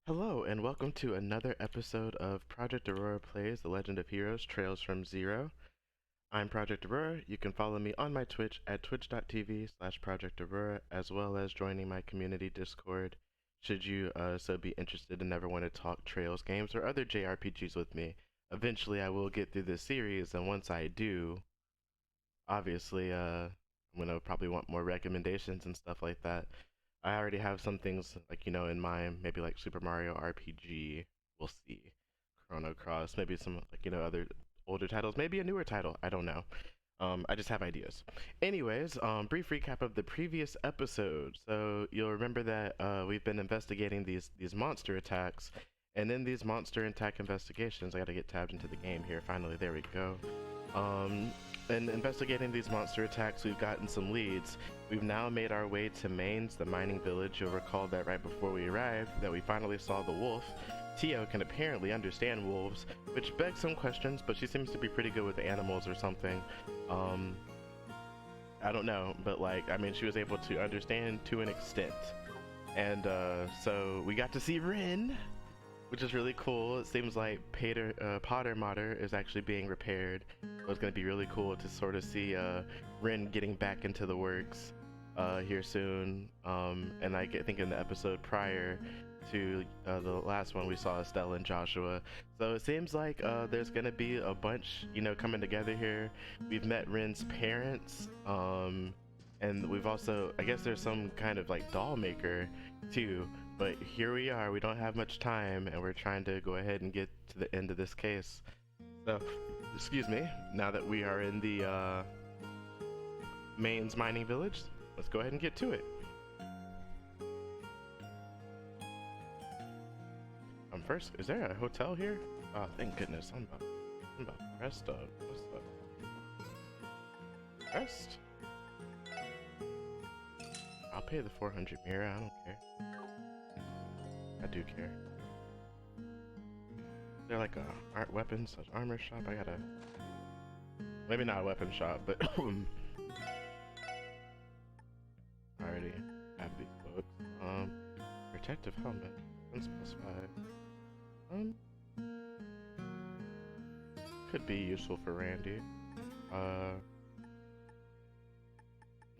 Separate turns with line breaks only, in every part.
Hello, and welcome to another episode of Project Aurora Plays The Legend of Heroes Trails from Zero. I'm Project Aurora. You can follow me on my Twitch at twitch.tv/Project Aurora, as well as joining my community Discord should you so be interested and never want to talk Trails games or other JRPGs with me. Eventually, I will get through this series, and once I do, obviously, I'm gonna probably want more recommendations and stuff like that. I already have some things like in mind, maybe like Super Mario RPG. We'll see. Chrono Cross, maybe some like other older titles, maybe a newer title. I don't know. I just have ideas. Anyways, brief recap of the previous episode. So you'll remember that we've been investigating these monster attacks, and in these monster attack investigations, I got to get tabbed into the game here. Finally, there we go. Um, in investigating these monster attacks, we've gotten some leads. We've now made our way to Mainz, the mining village. You'll recall that right before we arrived, that we finally saw the wolf. Tio can apparently understand wolves, which begs some questions, but she seems to be pretty good with animals or something. Um, I don't know, but like, I mean, she was able to understand to an extent. And so we got to see Rin, which is really cool. It seems like Potter Mater is actually being repaired. So it's going to be really cool to sort of see Rin getting back into the works here soon. And think in the episode prior to the last one, we saw Estelle and Joshua. So it seems like there's going to be a bunch, coming together here. We've met Rin's parents. And we've also, I guess there's some kind of like doll maker too. But here we are, we don't have much time, and we're trying to go ahead and get to the end of this case. So, excuse me, now that we are in the Mainz mining village, let's go ahead and get to it. First, is there a hotel here? Oh, thank goodness, I'm about to rest up. What's up? Rest? I'll pay the 400 Mira, I don't care. I do care. They're like a art weapons, armor shop. I gotta, maybe not a weapon shop, but I already have these books. Protective helmet, +5. Could be useful for Randy. I'm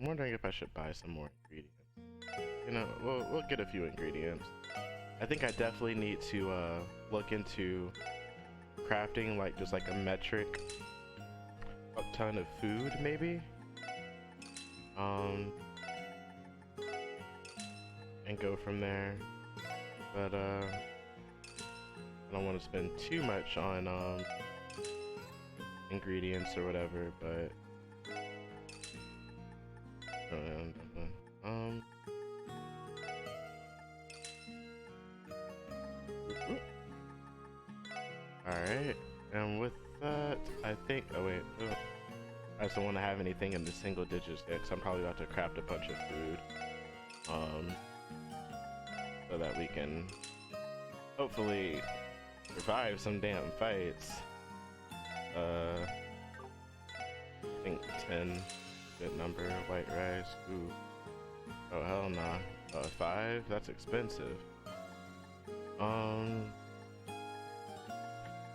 wondering if I should buy some more ingredients. We'll get a few ingredients. I think I definitely need to look into crafting like just like a metric ton of food maybe. And go from there. But I don't want to spend too much on ingredients or whatever, but Alright, and with that, I think, oh wait, I just don't want to have anything in the single digits yet, because I'm probably about to craft a bunch of food, so that we can hopefully survive some damn fights. I think 10, good number, white rice, ooh, oh hell nah, 5, that's expensive.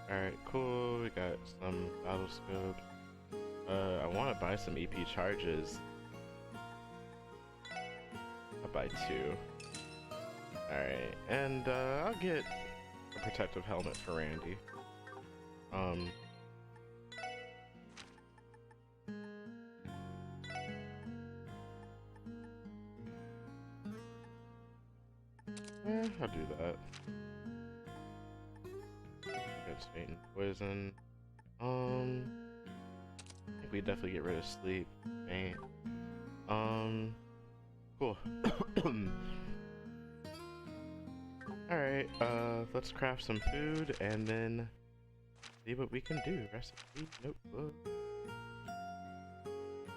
Alright, cool, we got some battle scopes. I want to buy some EP charges. I'll buy 2. Alright, and I'll get a protective helmet for Randy. I'll do that. Against fate and poison. I think we definitely get rid of sleep. Faint. Cool. Alright, let's craft some food and then see what we can do. Recipe notebook.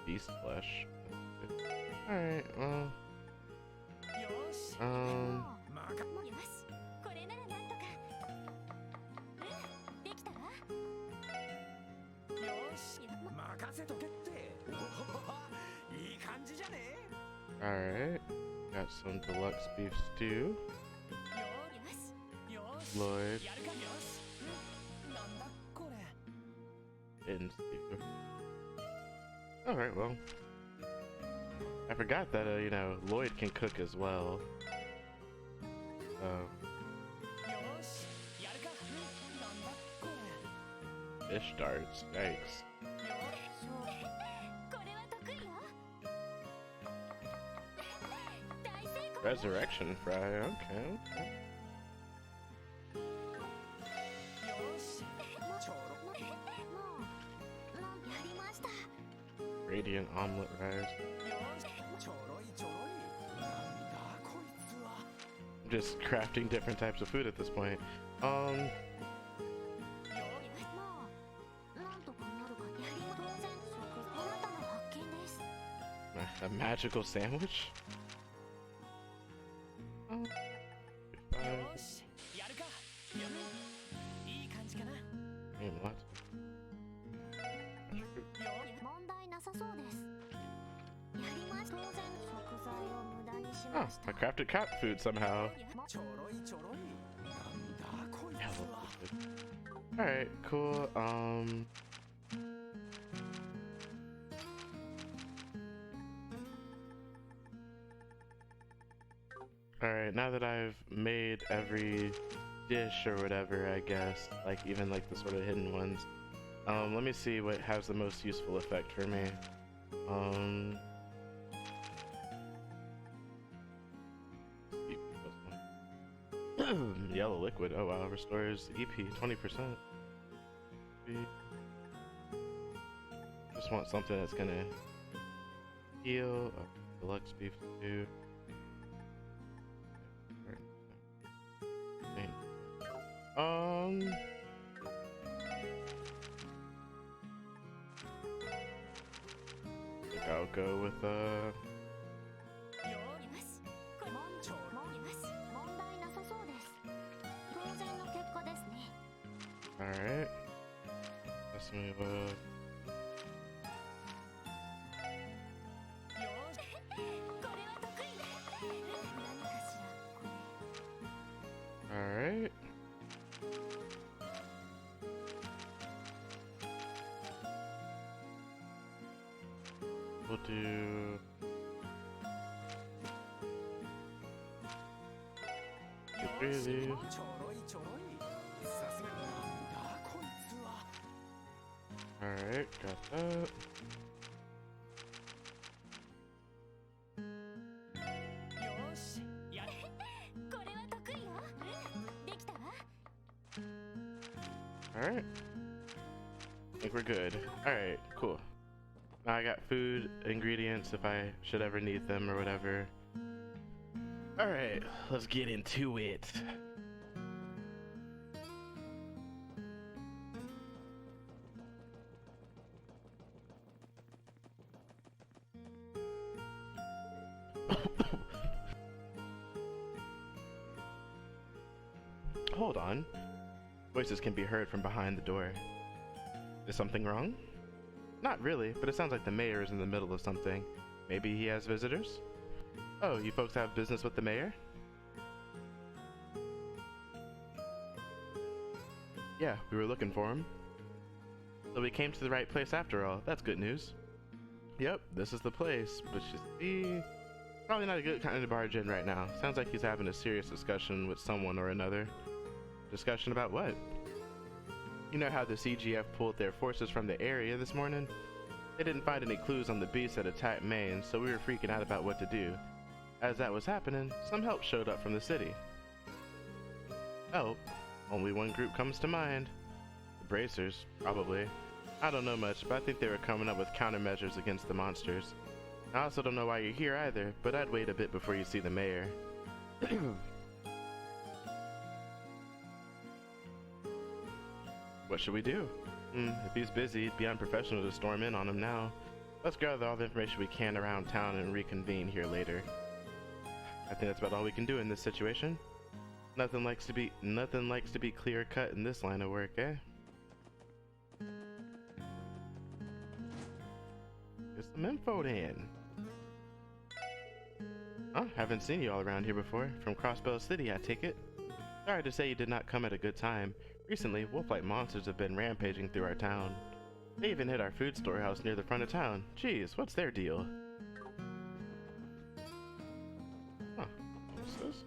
Beast flesh. Alright, well. Alright, got some deluxe beef stew. Lloyd. Didn't see. Alright, well. I forgot that, you know, Lloyd can cook as well. Fish darts, yikes. Resurrection fry, okay. Radiant omelet rice. I'm just crafting different types of food at this point. A magical sandwich? Oh, I crafted cat food somehow. Alright, cool. Alright, now that I've made every dish or whatever, I guess, like even like the sort of hidden ones, let me see what has the most useful effect for me. Yellow liquid, oh wow, restores EP 20%. Just want something that's gonna heal. Deluxe beef stew. I think I'll go with alright. Let's move alright. We'll do three of these. Alright, got that. Alright. I think we're good. Alright, cool. Now I got food, ingredients if I should ever need them or whatever. Alright, let's get into it. Hold on. Voices can be heard from behind the door. Is something wrong? Not really, but it sounds like the mayor is in the middle of something. Maybe he has visitors? Oh, you folks have business with the mayor? Yeah, we were looking for him. So we came to the right place after all. That's good news. Yep, this is the place, but you see, probably not a good kind to barge in right now. Sounds like he's having a serious discussion with someone or another. Discussion about what? You know how the CGF pulled their forces from the area this morning? They didn't find any clues on the beast that attacked Maine, so we were freaking out about what to do. As that was happening, some help showed up from the city. Help? Only one group comes to mind. The Bracers, probably. I don't know much, but I think they were coming up with countermeasures against the monsters. I also don't know why you're here either, but I'd wait a bit before you see the mayor. What should we do? If he's busy, it'd be unprofessional to storm in on him now. Let's gather all the information we can around town and reconvene here later. I think that's about all we can do in this situation. Nothing likes to be clear cut in this line of work, eh? Get some info then. Oh, haven't seen you all around here before. From Crossbell City, I take it. Sorry to say you did not come at a good time. Recently, wolf-like monsters have been rampaging through our town. They even hit our food storehouse near the front of town. Jeez, what's their deal? Huh. What's this?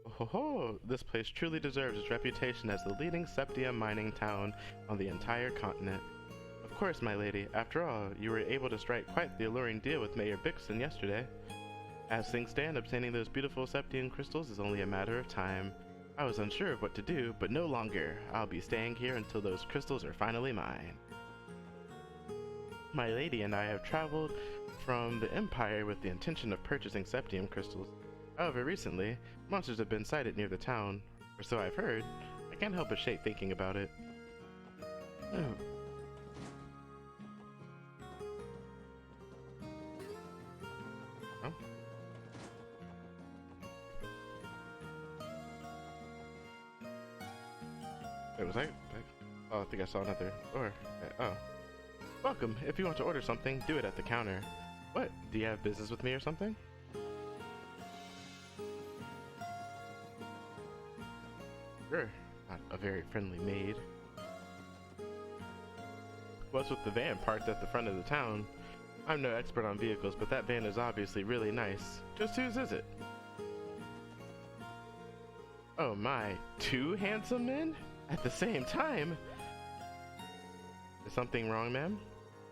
Oh ho! This place truly deserves its reputation as the leading septium mining town on the entire continent. Of course, my lady. After all, you were able to strike quite the alluring deal with Mayor Bixson yesterday. As things stand, obtaining those beautiful septium crystals is only a matter of time. I was unsure of what to do, but no longer. I'll be staying here until those crystals are finally mine. My lady and I have traveled from the Empire with the intention of purchasing septium crystals. However, recently, monsters have been sighted near the town, or so I've heard. I can't help but shake thinking about it. Oh. Huh? Wait, was I? Oh, I think I saw another door. Oh. Welcome. If you want to order something, do it at the counter. What? Do you have business with me or something? Sure. Not a very friendly maid. What's with the van parked at the front of the town? I'm no expert on vehicles, but that van is obviously really nice. Just whose is it? Oh my, 2 handsome men? At the same time? Is something wrong, ma'am?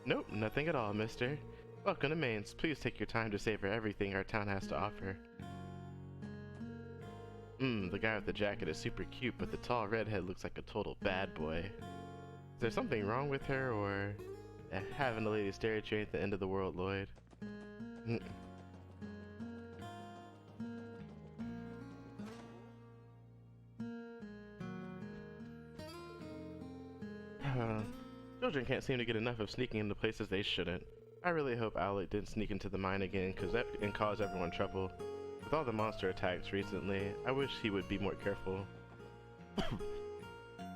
Nope, nothing at all, mister. Welcome to Mainz. Please take your time to savor everything our town has to offer. The guy with the jacket is super cute, but the tall redhead looks like a total bad boy. Is there something wrong with her, or having a lady stare at you ain't the end of the world, Lloyd? Children can't seem to get enough of sneaking into places they shouldn't. I really hope Alec didn't sneak into the mine again and cause everyone trouble. With all the monster attacks recently, I wish he would be more careful.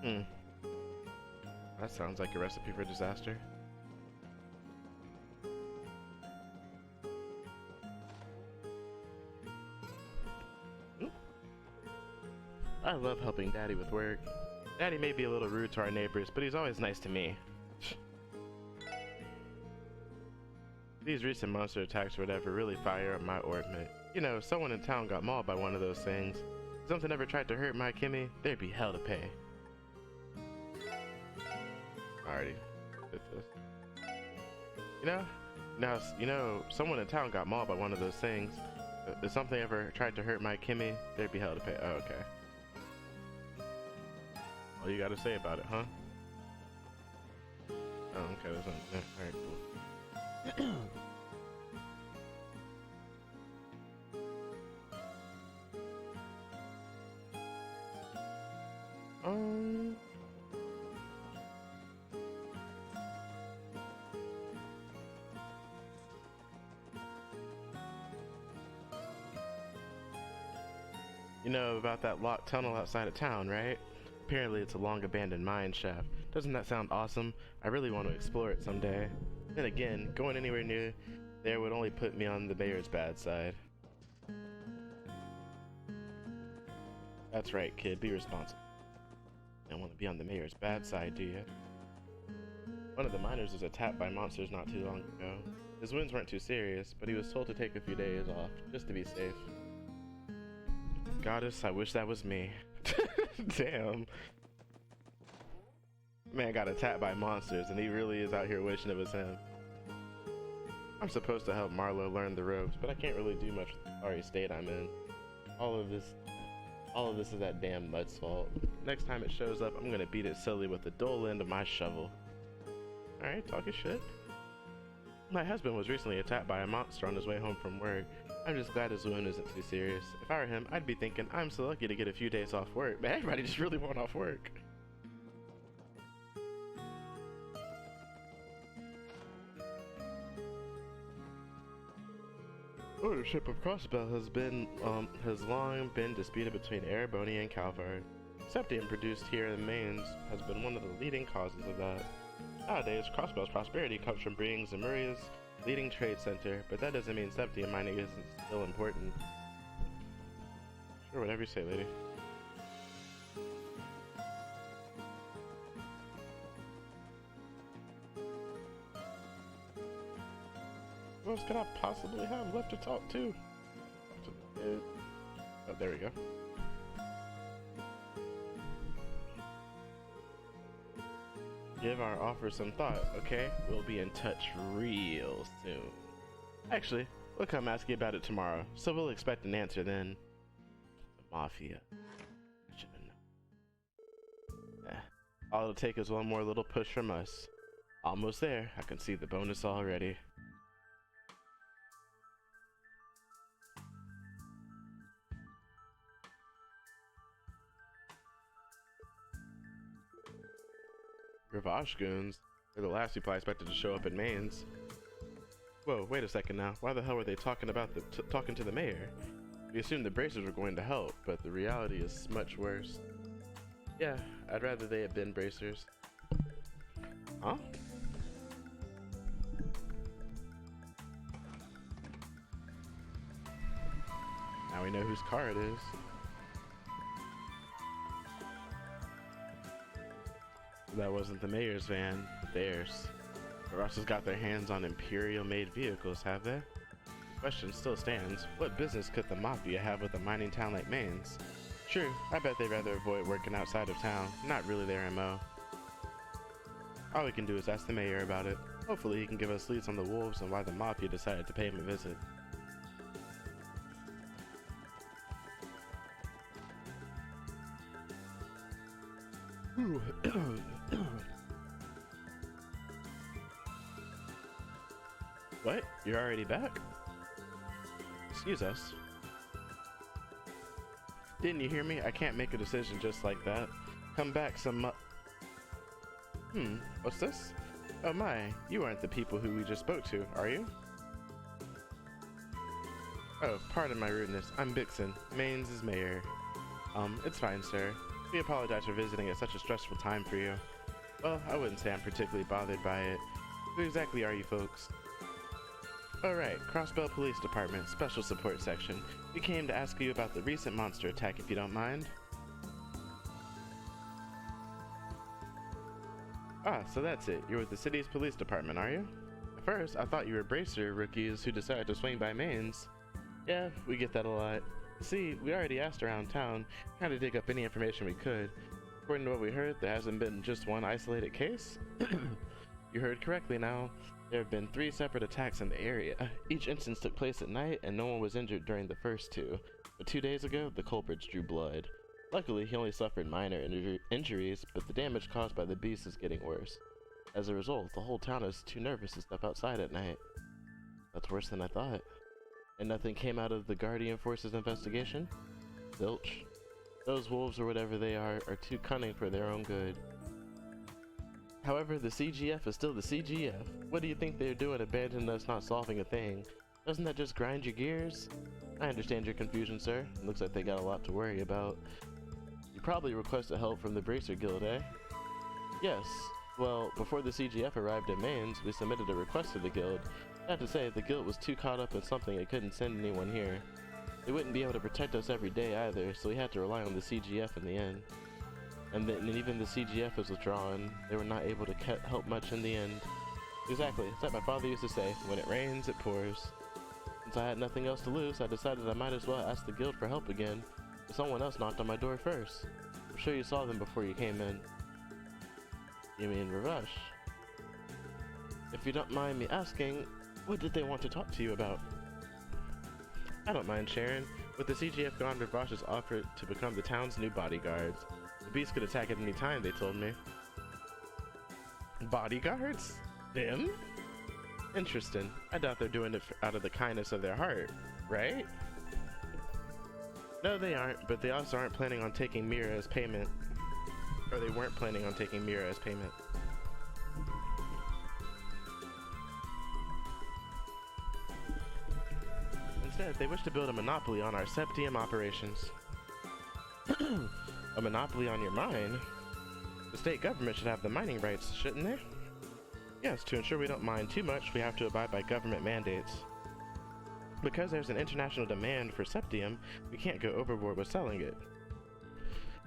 That sounds like a recipe for disaster. I love helping Daddy with work. Daddy may be a little rude to our neighbors, but he's always nice to me. These recent monster attacks or whatever really fire up my orbit. You know, someone in town got mauled by one of those things. If something ever tried to hurt my Kimmy, there'd be hell to pay. Alrighty, did this. You know, someone in town got mauled by one of those things. If something ever tried to hurt my Kimmy, there'd be hell to pay. Oh, okay. All you gotta say about it, huh? Oh, okay, that's not, alright, cool. You know about that locked tunnel outside of town, right? Apparently it's a long abandoned mine shaft. Doesn't that sound awesome? I really want to explore it someday. Then again, going anywhere near there would only put me on the mayor's bad side. That's right, kid, be responsible. You don't want to be on the mayor's bad side, do you? One of the miners was attacked by monsters not too long ago. His wounds weren't too serious, but he was told to take a few days off, just to be safe. Goddess, I wish that was me. Damn. Man got attacked by monsters, and he really is out here wishing it was him. I'm supposed to help Marlowe learn the ropes, but I can't really do much with the sorry state I'm in. All of this is that damn mud's fault. Next time it shows up, I'm gonna beat it silly with the dull end of my shovel. Alright, talking shit. My husband was recently attacked by a monster on his way home from work. I'm just glad his wound isn't too serious. If I were him, I'd be thinking, I'm so lucky to get a few days off work. Man, everybody just really want off work. Ownership of Crossbell has long been disputed between Erebony and Calvard. Septium produced here in Mainz has been one of the leading causes of that. Nowadays, Crossbell's prosperity comes from being Zemuria's leading trade center, but that doesn't mean septium mining isn't still important. Or whatever you say, lady. What else could I possibly have left to talk to? Oh, there we go. Give our offer some thought, okay? We'll be in touch real soon. Actually, we'll come ask you about it tomorrow, so we'll expect an answer then. The Mafia. I should've known. All it'll take is one more little push from us. Almost there. I can see the bonus already. Ravash goons? They're the last people I expected to show up in Mainz. Whoa, wait a second now. Why the hell were they talking about talking to the mayor? We assumed the bracers were going to help, but the reality is much worse. Yeah, I'd rather they had been bracers. Huh? Now we know whose car it is. That wasn't the mayor's van, but theirs. The Russes got their hands on Imperial-made vehicles, have they? The question still stands, what business could the Mafia have with a mining town like Mainz? Sure, I bet they'd rather avoid working outside of town, not really their MO. All we can do is ask the mayor about it. Hopefully he can give us leads on the wolves and why the Mafia decided to pay him a visit. What? You're already back? Excuse us. Didn't you hear me? I can't make a decision just like that. Come back some what's this? Oh my, you aren't the people who we just spoke to, are you? Oh, pardon my rudeness. I'm Bixen, Mainz' mayor. It's fine, sir. We apologize for visiting at such a stressful time for you. Well, I wouldn't say I'm particularly bothered by it. Who exactly are you folks? Alright, Crossbell Police Department, Special Support Section. We came to ask you about the recent monster attack, if you don't mind. Ah, so that's it. You're with the city's police department, are you? At first, I thought you were bracer rookies who decided to swing by Mainz. Yeah, we get that a lot. See, we already asked around town, trying to dig up any information we could. According to what we heard, there hasn't been just one isolated case. You heard correctly now. There have been 3 separate attacks in the area. Each instance took place at night, and no one was injured during the first 2. But 2 days ago, the culprits drew blood. Luckily, he only suffered minor injuries, but the damage caused by the beast is getting worse. As a result, the whole town is too nervous to step outside at night. That's worse than I thought. And nothing came out of the Guardian Force's investigation? Zilch. Those wolves, or whatever they are too cunning for their own good. However, the CGF is still the CGF. What do you think they're doing abandoning us not solving a thing? Doesn't that just grind your gears? I understand your confusion, sir. Looks like they got a lot to worry about. You probably requested help from the Bracer Guild, eh? Yes. Well, before the CGF arrived in Mainz, we submitted a request to the Guild. Not to say, the Guild was too caught up in something it couldn't send anyone here. They wouldn't be able to protect us every day either, so we had to rely on the CGF in the end. And even the CGF was withdrawn. They were not able to help much in the end. Exactly, it's like my father used to say, when it rains, it pours. Since I had nothing else to lose, I decided I might as well ask the Guild for help again. But someone else knocked on my door first. I'm sure you saw them before you came in. You mean Ravash? If you don't mind me asking, what did they want to talk to you about? I don't mind sharing. With the CGF gone, Ravash has offered to become the town's new bodyguards. The beast could attack at any time, they told me. Bodyguards? Them? Interesting. I doubt they're doing it out of the kindness of their heart, right? No, they aren't, but they also aren't planning on taking Mira as payment. Or they weren't planning on taking Mira as payment. Instead, they wish to build a monopoly on our Septium operations. A monopoly on your mine? The state government should have the mining rights, shouldn't they? Yes, to ensure we don't mine too much, we have to abide by government mandates. Because there's an international demand for Septium, we can't go overboard with selling it.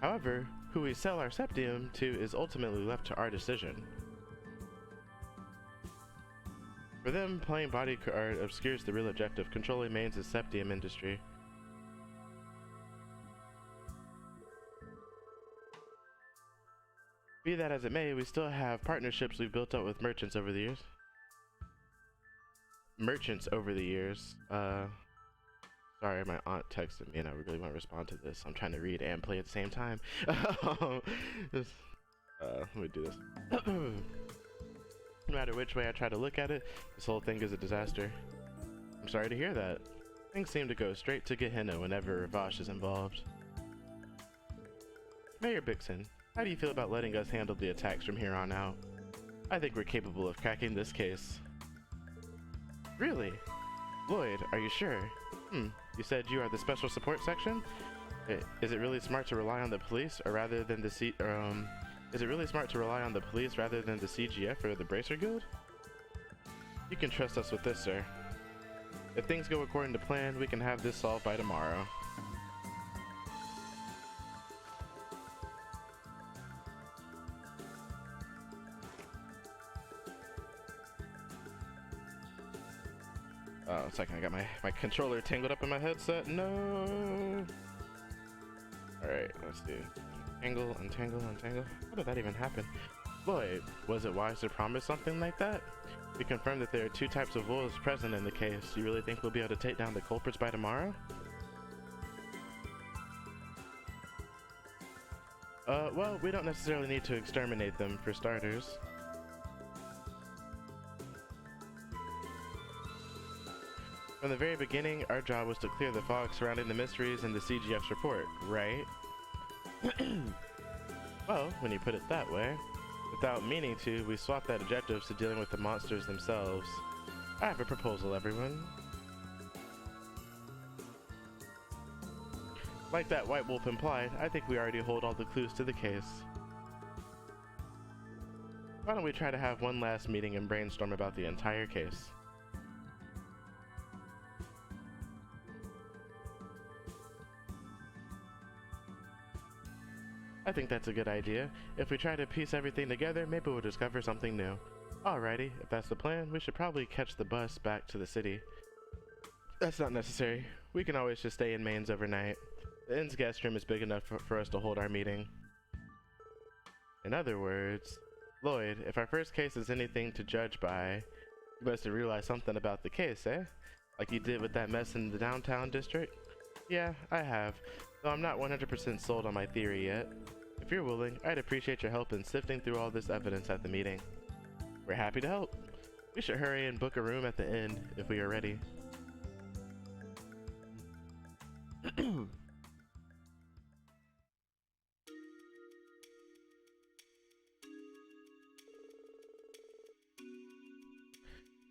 However, who we sell our Septium to is ultimately left to our decision. For them, playing bodyguard obscures the real objective, controlling Maine's Septium industry. Be that as it may, we still have partnerships we've built up with merchants over the years. Sorry, my aunt texted me and I really want to respond to this. I'm trying to read and play at the same time. Let me do this. No matter which way I try to look at it, this whole thing is a disaster. I'm sorry to hear that. Things seem to go straight to Gehenna whenever Ravash is involved. Mayor Bixen, how do you feel about letting us handle the attacks from here on out? I think we're capable of cracking this case. Really? Lloyd, are you sure? You said you are the special support section? Is it really smart to rely on the police rather than the CGF or the Bracer Guild? You can trust us with this, sir. If things go according to plan, we can have this solved by tomorrow. Oh, a second, I got my controller tangled up in my headset. No! Alright, let's see. Angle, untangle, untangle. How did that even happen? Lloyd, was it wise to promise something like that? We confirmed that there are two types of wolves present in the case. You really think we'll be able to take down the culprits by tomorrow? Well, we don't necessarily need to exterminate them, for starters. From the very beginning, our job was to clear the fog surrounding the mysteries in the CGF's report, right? Well, when you put it that way, without meaning to, we swapped that objectives to dealing with the monsters themselves. I have a proposal, everyone. Like that White Wolf implied, I think we already hold all the clues to the case. Why don't we try to have one last meeting and brainstorm about the entire case? I think that's a good idea. If we try to piece everything together, maybe we'll discover something new. Alrighty, if that's the plan, we should probably catch the bus back to the city. That's not necessary. We can always just stay in Maine's overnight. The inn's guest room is big enough for us to hold our meeting. In other words, Lloyd, if our first case is anything to judge by, you must have realized something about the case, eh? Like you did with that mess in the downtown district? Yeah, I have, though I'm not 100% sold on my theory yet. If you're willing, I'd appreciate your help in sifting through all this evidence at the meeting. We're happy to help. We should hurry and book a room at the inn if we are ready.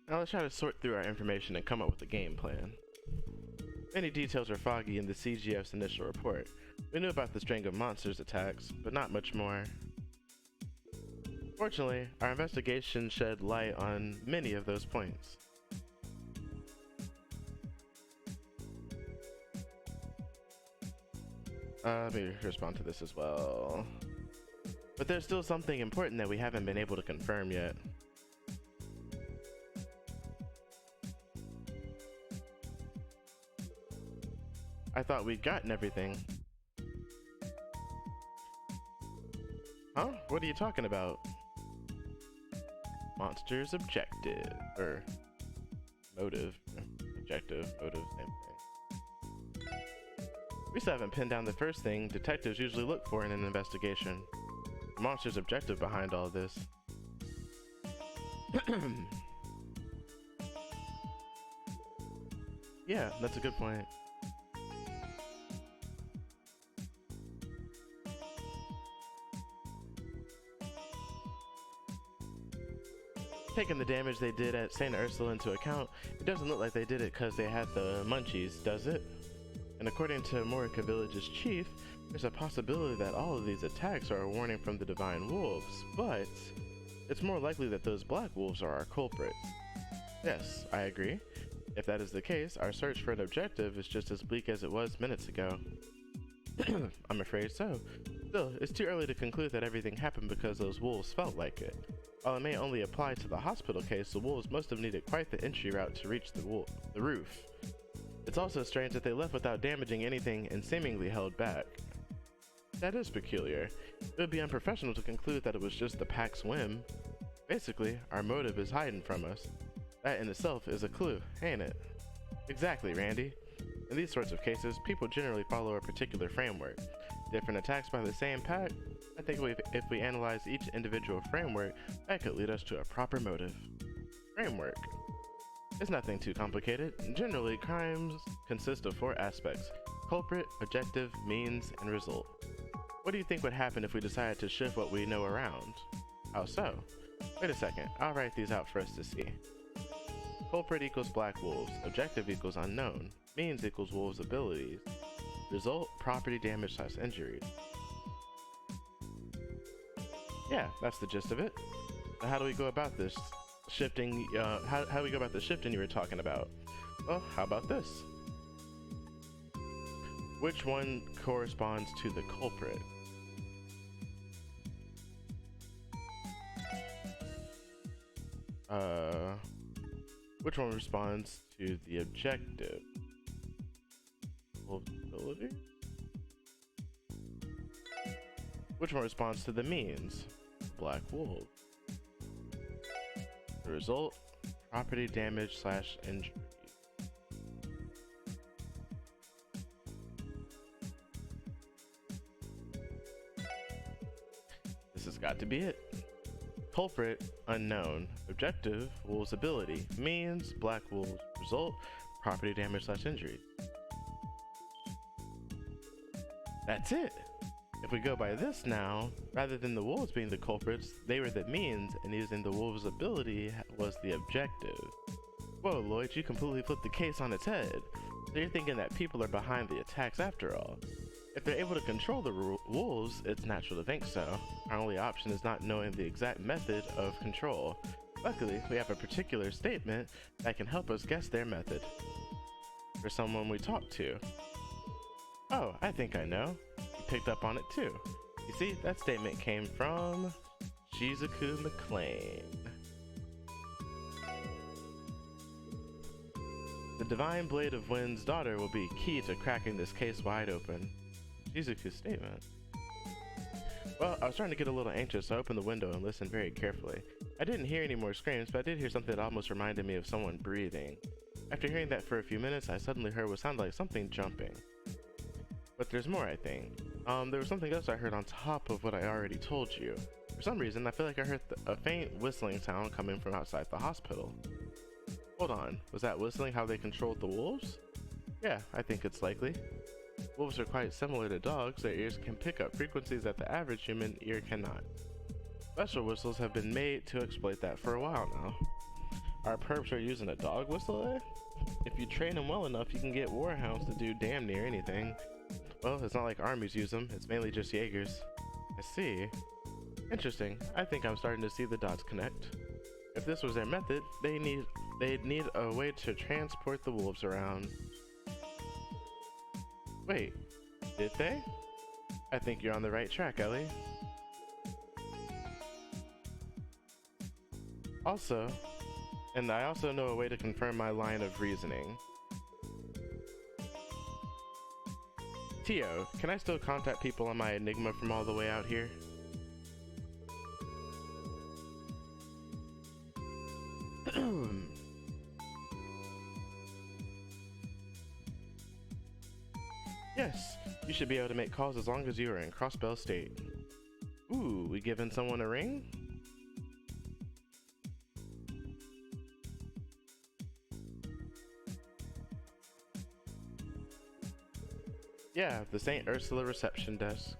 Now let's try to sort through our information and come up with a game plan. Many details are foggy in the CGF's initial report. We knew about the string of monsters attacks, but not much more. Fortunately, our investigation shed light on many of those points. Let me respond to this as well. But there's still something important that we haven't been able to confirm yet. I thought we'd gotten everything. Huh? What are you talking about? Monster's objective, or motive. Objective, motive, same thing. We still haven't pinned down the first thing detectives usually look for in an investigation. The monster's objective behind all this. Yeah, that's a good point. Taking the damage they did at St. Ursula into account, it doesn't look like they did it because they had the munchies, does it? And according to Morica Village's chief, there's a possibility that all of these attacks are a warning from the Divine Wolves, but it's more likely that those Black Wolves are our culprits. Yes, I agree. If that is the case, our search for an objective is just as bleak as it was minutes ago. I'm afraid so. Still, it's too early to conclude that everything happened because those wolves felt like it. While it may only apply to the hospital case, the wolves must have needed quite the entry route to reach the roof. It's also strange that they left without damaging anything and seemingly held back. That is peculiar. It would be unprofessional to conclude that it was just the pack's whim. Basically, our motive is hiding from us. That in itself is a clue, ain't it? Exactly, Randy. In these sorts of cases, people generally follow a particular framework. Different attacks by the same pack? I think if we analyze each individual framework, that could lead us to a proper motive. Framework. It's nothing too complicated. Generally, crimes consist of 4 aspects: culprit, objective, means, and result. What do you think would happen if we decided to shift what we know around? How so? Wait a second, I'll write these out for us to see. Culprit equals black wolves, objective equals unknown, means equals wolves' abilities, result property damage / injury. Yeah, that's the gist of it. So how do we go about this shifting? How do we go about the shifting you were talking about? Well, how about this? Which one corresponds to the culprit? Which one responds to the objective? Ability? Which one responds to the means? Black wolf. The result? Property damage / injury. This has got to be it. Culprit, unknown. Objective, wolf's ability. Means, black wolf. Result, property damage / injury. That's it! If we go by this now, rather than the wolves being the culprits, they were the means, and using the wolves' ability was the objective. Whoa, Lloyd, you completely flipped the case on its head. So you're thinking that people are behind the attacks after all. If they're able to control the wolves, it's natural to think so. Our only option is not knowing the exact method of control. Luckily, we have a particular statement that can help us guess their method. For someone we talked to. Oh, I think I know. You picked up on it too. You see, that statement came from Shizuku McLean. The Divine Blade of Wind's daughter will be key to cracking this case wide open. Shizuku's statement. Well, I was starting to get a little anxious, so I opened the window and listened very carefully. I didn't hear any more screams, but I did hear something that almost reminded me of someone breathing. After hearing that for a few minutes, I suddenly heard what sounded like something jumping. But there's more, I think. There was something else I heard on top of what I already told you. For some reason, I feel like I heard a faint whistling sound coming from outside the hospital. Hold on, was that whistling how they controlled the wolves? Yeah, I think it's likely. Wolves are quite similar to dogs. Their ears can pick up frequencies that the average human ear cannot. Special whistles have been made to exploit that for a while now. Our perps are using a dog whistle, eh? If you train them well enough, you can get warhounds to do damn near anything. Well, it's not like armies use them, it's mainly just Jaegers. I see. Interesting. I think I'm starting to see the dots connect. If this was their method, they'd need a way to transport the wolves around. Wait, did they? I think you're on the right track, Ellie. Also, and I also know a way to confirm my line of reasoning. Tio, can I still contact people on my Enigma from all the way out here? Yes, you should be able to make calls as long as you are in Crossbell State. Ooh, we giving someone a ring? Yeah, the St. Ursula reception desk.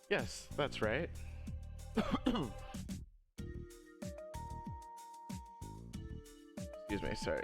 Yes, that's right. Excuse me, sorry.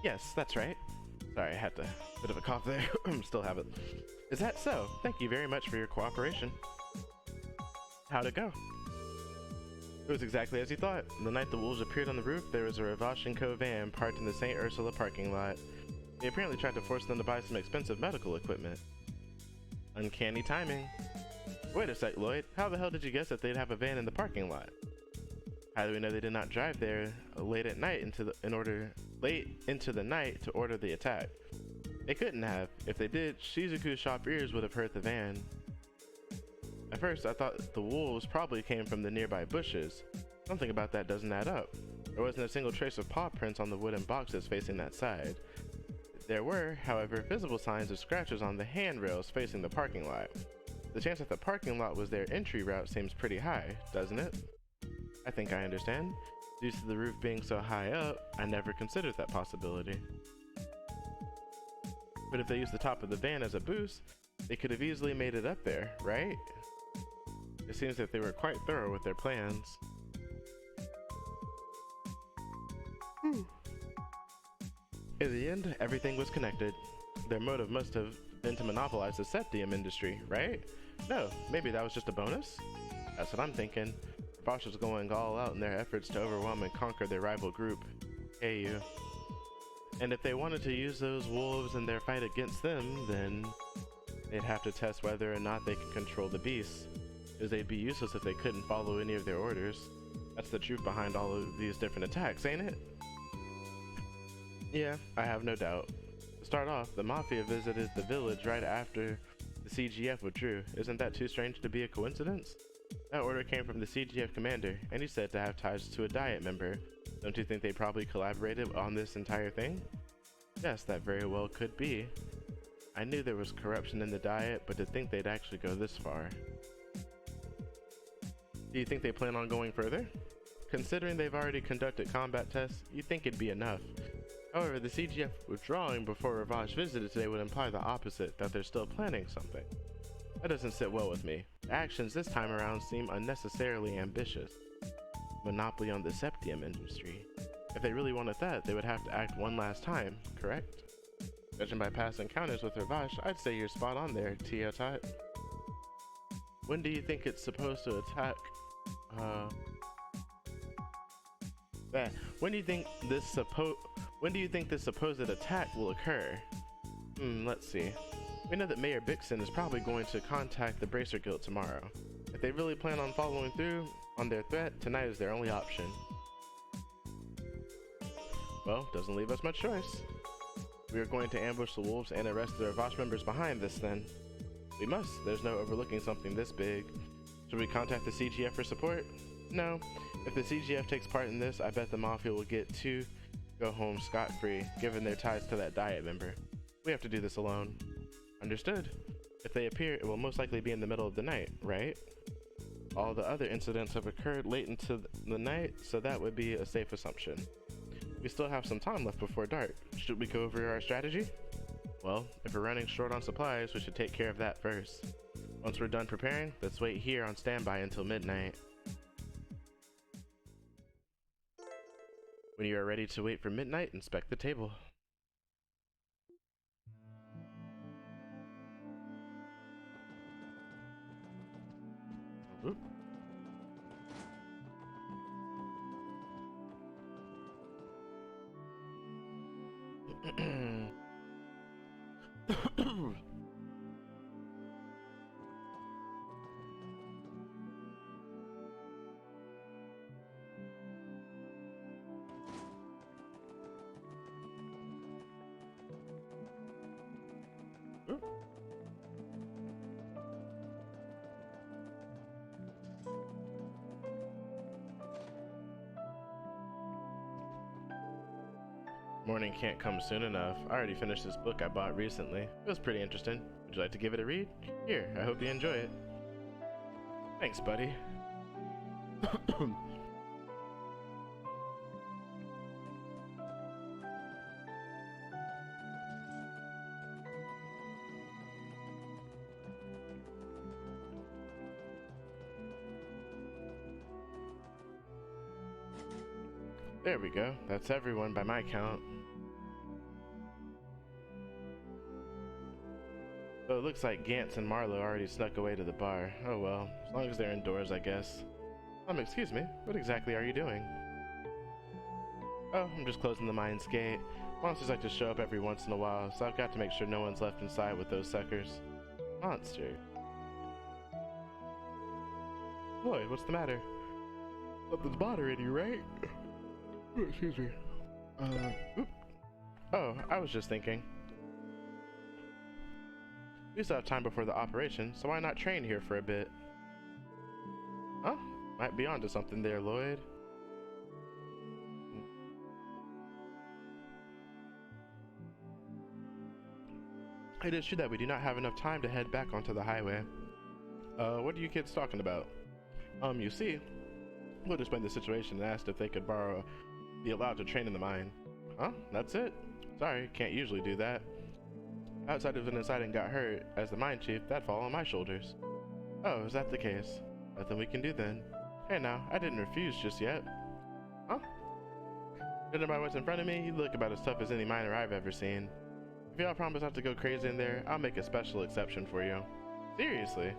Yes, that's right. Sorry, I had a bit of a cough there. Still have it. Is that so? Thank you very much for your cooperation. How'd it go? It was exactly as you thought. The night the wolves appeared on the roof, there was a Ravash & Co. van parked in the St. Ursula parking lot. They apparently tried to force them to buy some expensive medical equipment. Uncanny timing. Wait a sec, Lloyd. How the hell did you guess that they'd have a van in the parking lot? How do we know they did not drive there late into the night to order the attack? They couldn't have. If they did, Shizuku's sharp ears would have heard the van. At first, I thought the wolves probably came from the nearby bushes. Something about that doesn't add up. There wasn't a single trace of paw prints on the wooden boxes facing that side. There were, however, visible signs of scratches on the handrails facing the parking lot. The chance that the parking lot was their entry route seems pretty high, doesn't it? I think I understand. Due to the roof being so high up, I never considered that possibility. But if they used the top of the van as a boost, they could have easily made it up there, right? It seems that they were quite thorough with their plans. In the end, everything was connected. Their motive must have been to monopolize the septium industry, right? No, maybe that was just a bonus? That's what I'm thinking. Bosch was going all out in their efforts to overwhelm and conquer their rival group, AU. And if they wanted to use those wolves in their fight against them, then they'd have to test whether or not they could control the beasts, because they'd be useless if they couldn't follow any of their orders. That's the truth behind all of these different attacks, ain't it? Yeah, I have no doubt. To start off, the Mafia visited the village right after the CGF withdrew. Isn't that too strange to be a coincidence? That order came from the CGF commander, and he's said to have ties to a Diet member. Don't you think they probably collaborated on this entire thing? Yes, that very well could be. I knew there was corruption in the Diet, but to think they'd actually go this far. Do you think they plan on going further? Considering they've already conducted combat tests, you'd think it'd be enough. However, the CGF withdrawing before Ravage visited today would imply the opposite, that they're still planning something. That doesn't sit well with me. The actions this time around seem unnecessarily ambitious. Monopoly on the septium industry. If they really wanted that, they would have to act one last time, correct? Judging by past encounters with Ravage, I'd say you're spot on there, Teotot. When do you think it's supposed to attack? When do you think this supposed attack will occur? Let's see. We know that Mayor Bixen is probably going to contact the Bracer Guild tomorrow. If they really plan on following through on their threat, tonight is their only option. Well, doesn't leave us much choice. We are going to ambush the wolves and arrest the Ravash members behind this then. We must. There's no overlooking something this big. Should we contact the CGF for support? No. If the CGF takes part in this, I bet the Mafia will get to go home scot-free, given their ties to that Diet member. We have to do this alone. Understood. If they appear, it will most likely be in the middle of the night, right? All the other incidents have occurred late into the night, so that would be a safe assumption. We still have some time left before dark. Should we go over our strategy? Well, if we're running short on supplies, we should take care of that first. Once we're done preparing, let's wait here on standby until midnight. When you are ready to wait for midnight, inspect the table. Oop. Morning can't come soon enough. I already finished this book I bought recently. It was pretty interesting. Would you like to give it a read? Here, I hope you enjoy it. Thanks, buddy. There we go. That's everyone by my count. So it looks like Gantz and Marlowe already snuck away to the bar. Oh well, as long as they're indoors, I guess. Excuse me, what exactly are you doing? Oh, I'm just closing the mine's gate. Monsters like to show up every once in a while, so I've got to make sure no one's left inside with those suckers. Monster. Lloyd, what's the matter? Something's bothering you, right? Excuse me. Oop. Oh, I was just thinking. We still have time before the operation, so why not train here for a bit? Huh? Might be onto something there, Lloyd. It is true that we do not have enough time to head back onto the highway. What are you kids talking about? You see, Lloyd explained the situation and asked if they could be allowed to train in the mine. Huh? That's it? Sorry, can't usually do that. Outside of an inside and got hurt, as the mine chief, that'd fall on my shoulders. Oh, is that the case? Nothing we can do then. Hey now, I didn't refuse just yet. Huh? Judging by what's in front of me, you look about as tough as any miner I've ever seen. If y'all promise not to go crazy in there, I'll make a special exception for you. Seriously?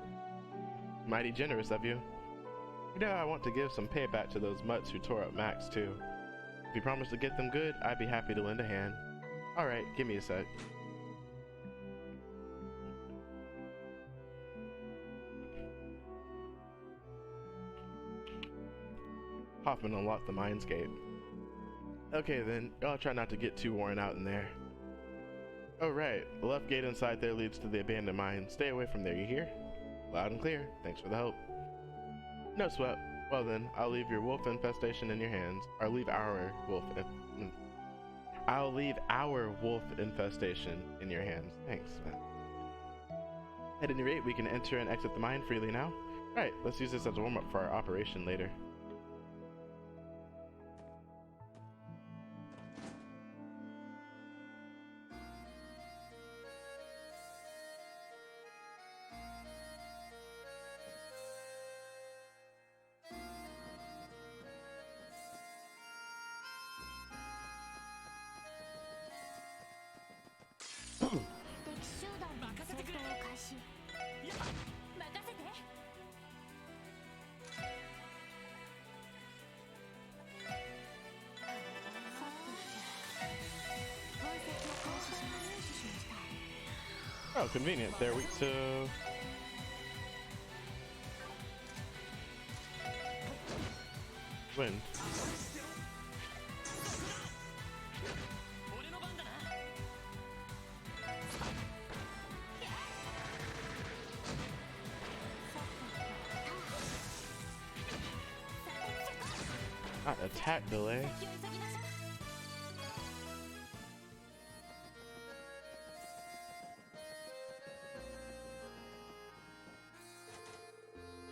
Mighty generous of you. You know I want to give some payback to those mutts who tore up Max too. If you promise to get them good, I'd be happy to lend a hand. Alright, give me a sec. Hoffman unlocked the mine's gate. Okay then, y'all try not to get too worn out in there. Oh right, the left gate inside there leads to the abandoned mine. Stay away from there, you hear? Loud and clear. Thanks for the help. No sweat. Well then, I'll leave your wolf infestation in your hands. Or leave our wolf I'll leave our wolf infestation in your hands. Thanks, man. At any rate, we can enter and exit the mine freely now. Right, let's use this as a warm-up for our operation later. Oh, convenient. They're weak to... wind. Not attack delay.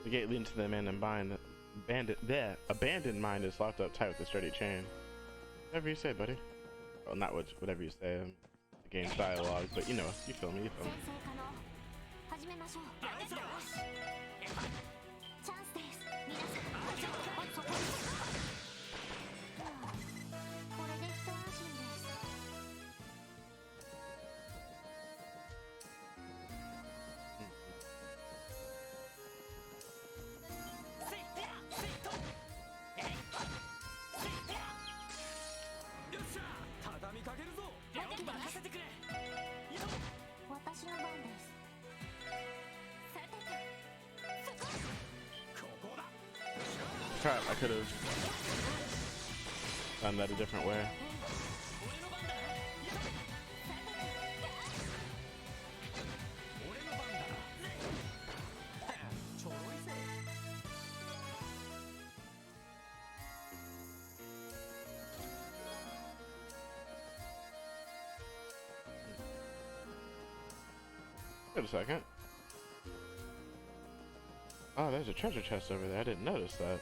The gate leading to the abandoned mine is locked up tight with a sturdy chain. Whatever you say, buddy. Well, not whatever you say. The game's dialogue, but you know, you feel me, you feel me. Crap, I could have done that a different way. Wait a second. Oh, there's a treasure chest over there. I didn't notice that.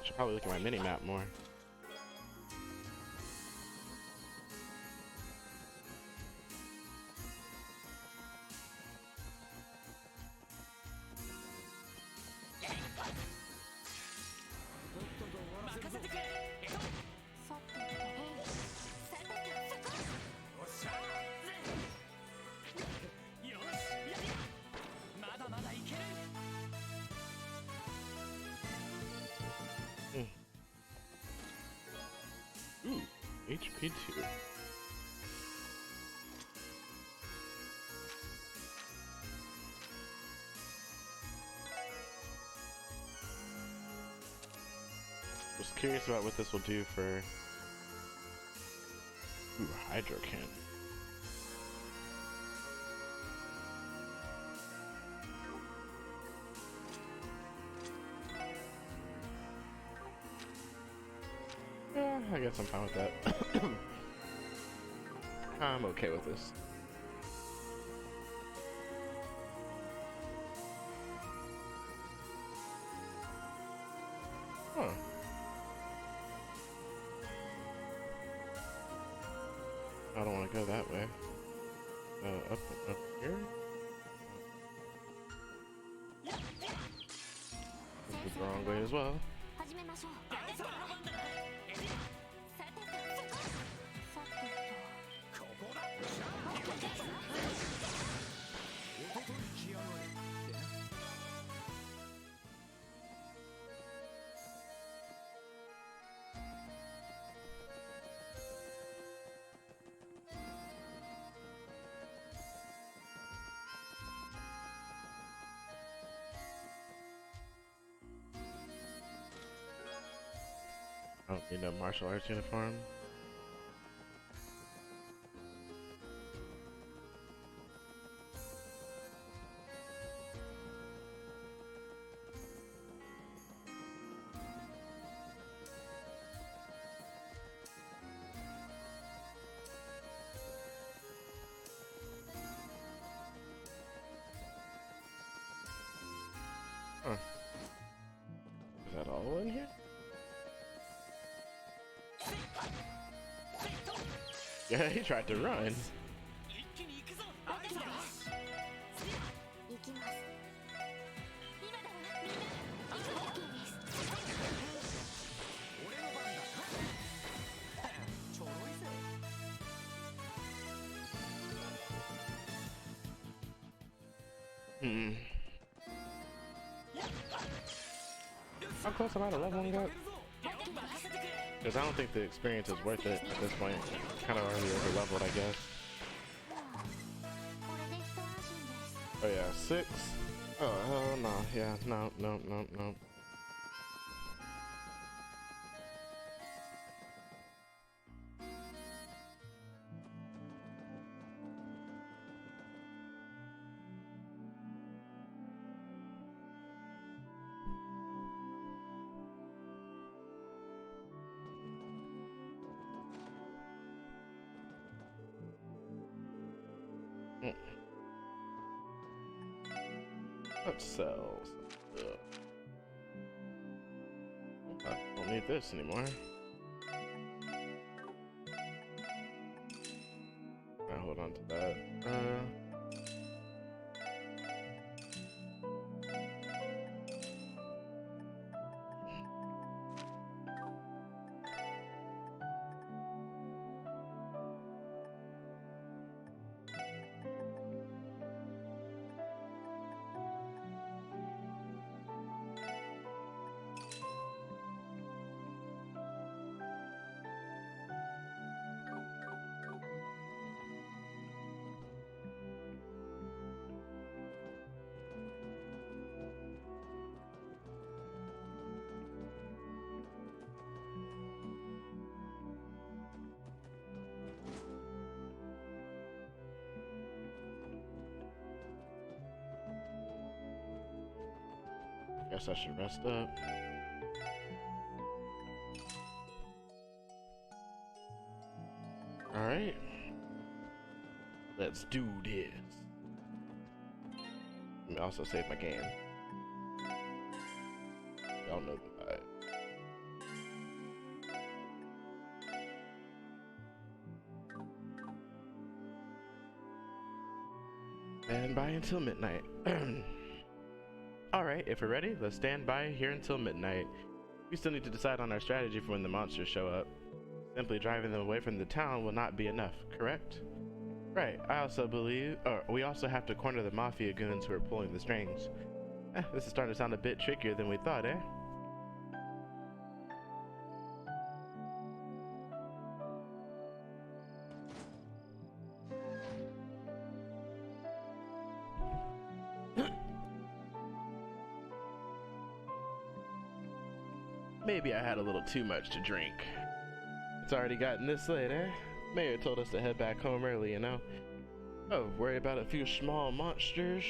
Should probably look at my mini-map more. Ooh, HP 2. Was curious about what this will do for. Ooh, Hydro Cannon. Yeah, I guess I'm fine with that. I'm okay with this. Huh. I don't want to go that way. Up here? This is the wrong way as well. I don't need a martial arts uniform. Huh. Is that all in here? Yeah, he tried to run. How close am I to leveling up? Because I don't think the experience is worth it at this point. Kind of already over leveled, I guess. Oh yeah, 6. Oh hell no, yeah, no. Let's sell. I don't need this anymore. I'll hold on to that. Guess I should rest up. Alright. Let's do this. Let me also save my game. Y'all know the vibe. And by until midnight. Alright, if we're ready, let's stand by here until midnight. We still need to decide on our strategy for when the monsters show up. Simply driving them away from the town will not be enough, correct? Right, I also believe, we also have to corner the Mafia goons who are pulling the strings. This is starting to sound a bit trickier than we thought, eh? Maybe I had a little too much to drink. It's already gotten this late, eh? Mayor told us to head back home early, you know? Oh, worry about a few small monsters?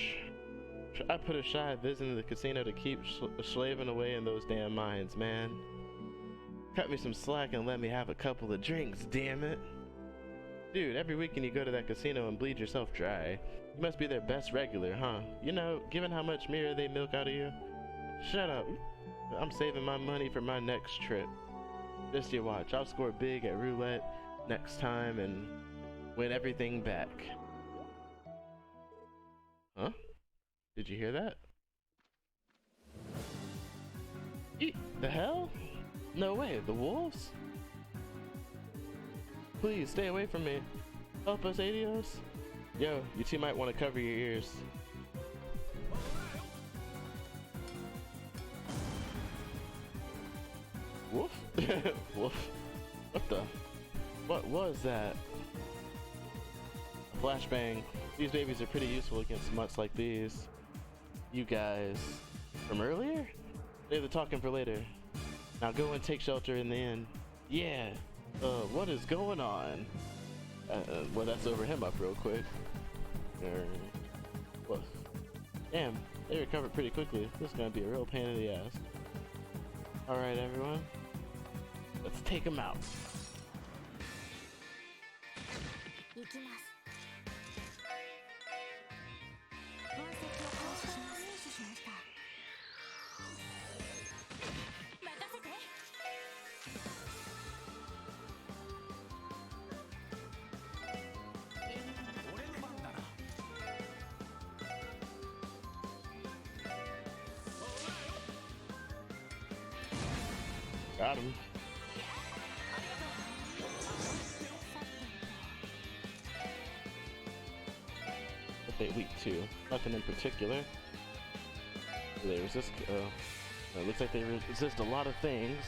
I put aside visiting the casino to keep slaving away in those damn mines, man. Cut me some slack and let me have a couple of drinks, damn it. Dude, every weekend you go to that casino and bleed yourself dry. You must be their best regular, huh? You know, given how much mirror they milk out of you. Shut up. I'm saving my money for my next trip. Just you watch. I'll score big at roulette next time and win everything back. Huh? Did you hear that? Eat the hell? No way, the wolves? Please stay away from me. Help us, Adios. Yo, you two might want to cover your ears. Woof? Woof. What was that? A flashbang. These babies are pretty useful against mutts like these. You guys from earlier? Save the talking for later. Now go and take shelter in the inn. Yeah. What is going on? Well, that's over him up real quick. Woof. Damn, they recovered pretty quickly. This is gonna be a real pain in the ass. Alright, everyone. Let's take him out. Got him. What they weak to? Nothing in particular. They resist. It looks like they resist a lot of things.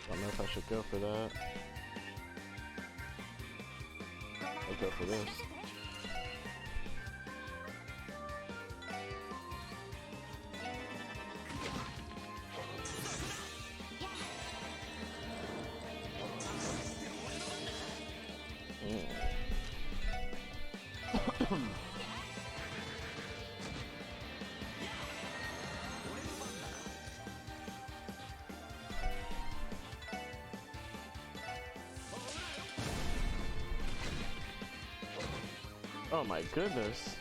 I don't know if I should go for that. I'll go for this. Oh my goodness.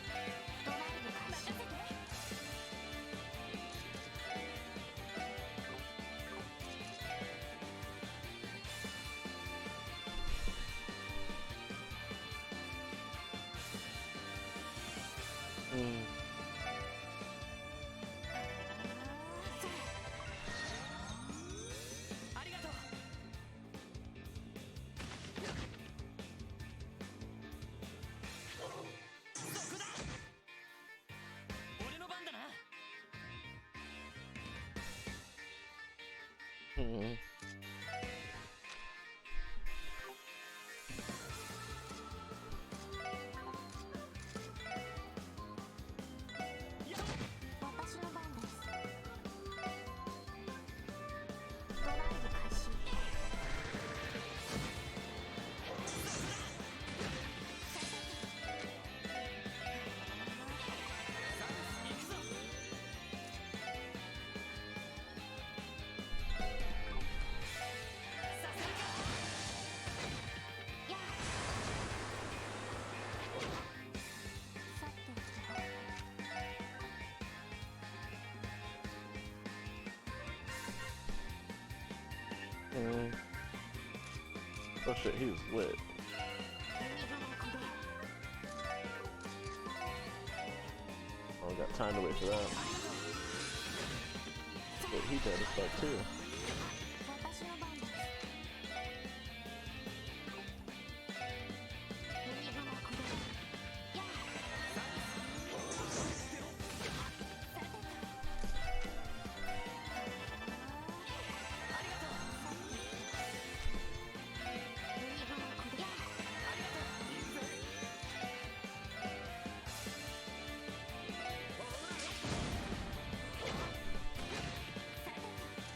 Oh shit, he was lit. I don't got time to wait for that. But he dead as fuck too.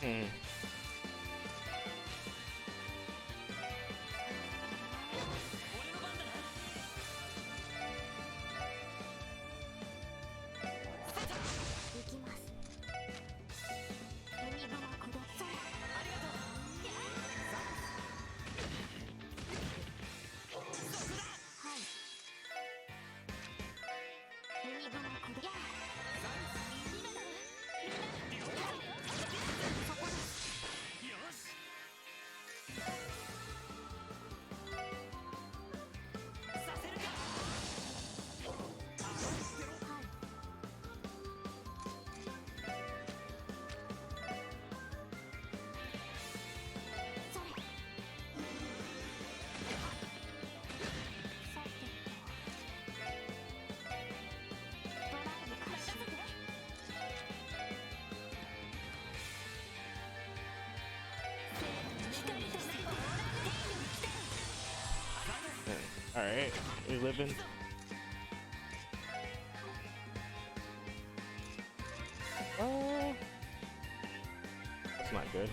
Hmm. Alright, we living. Oh, that's not good.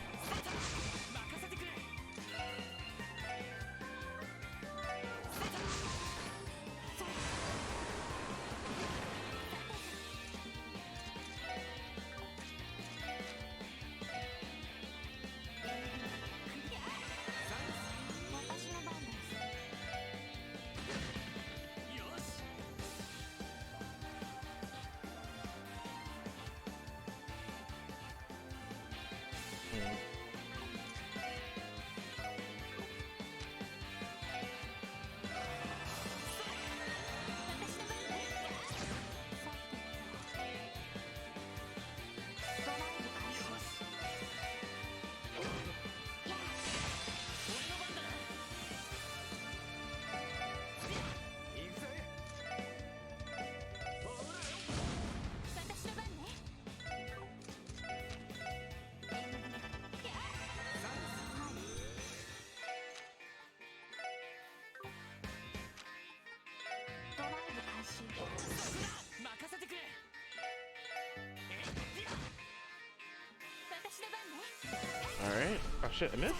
Alright. Oh shit, I missed?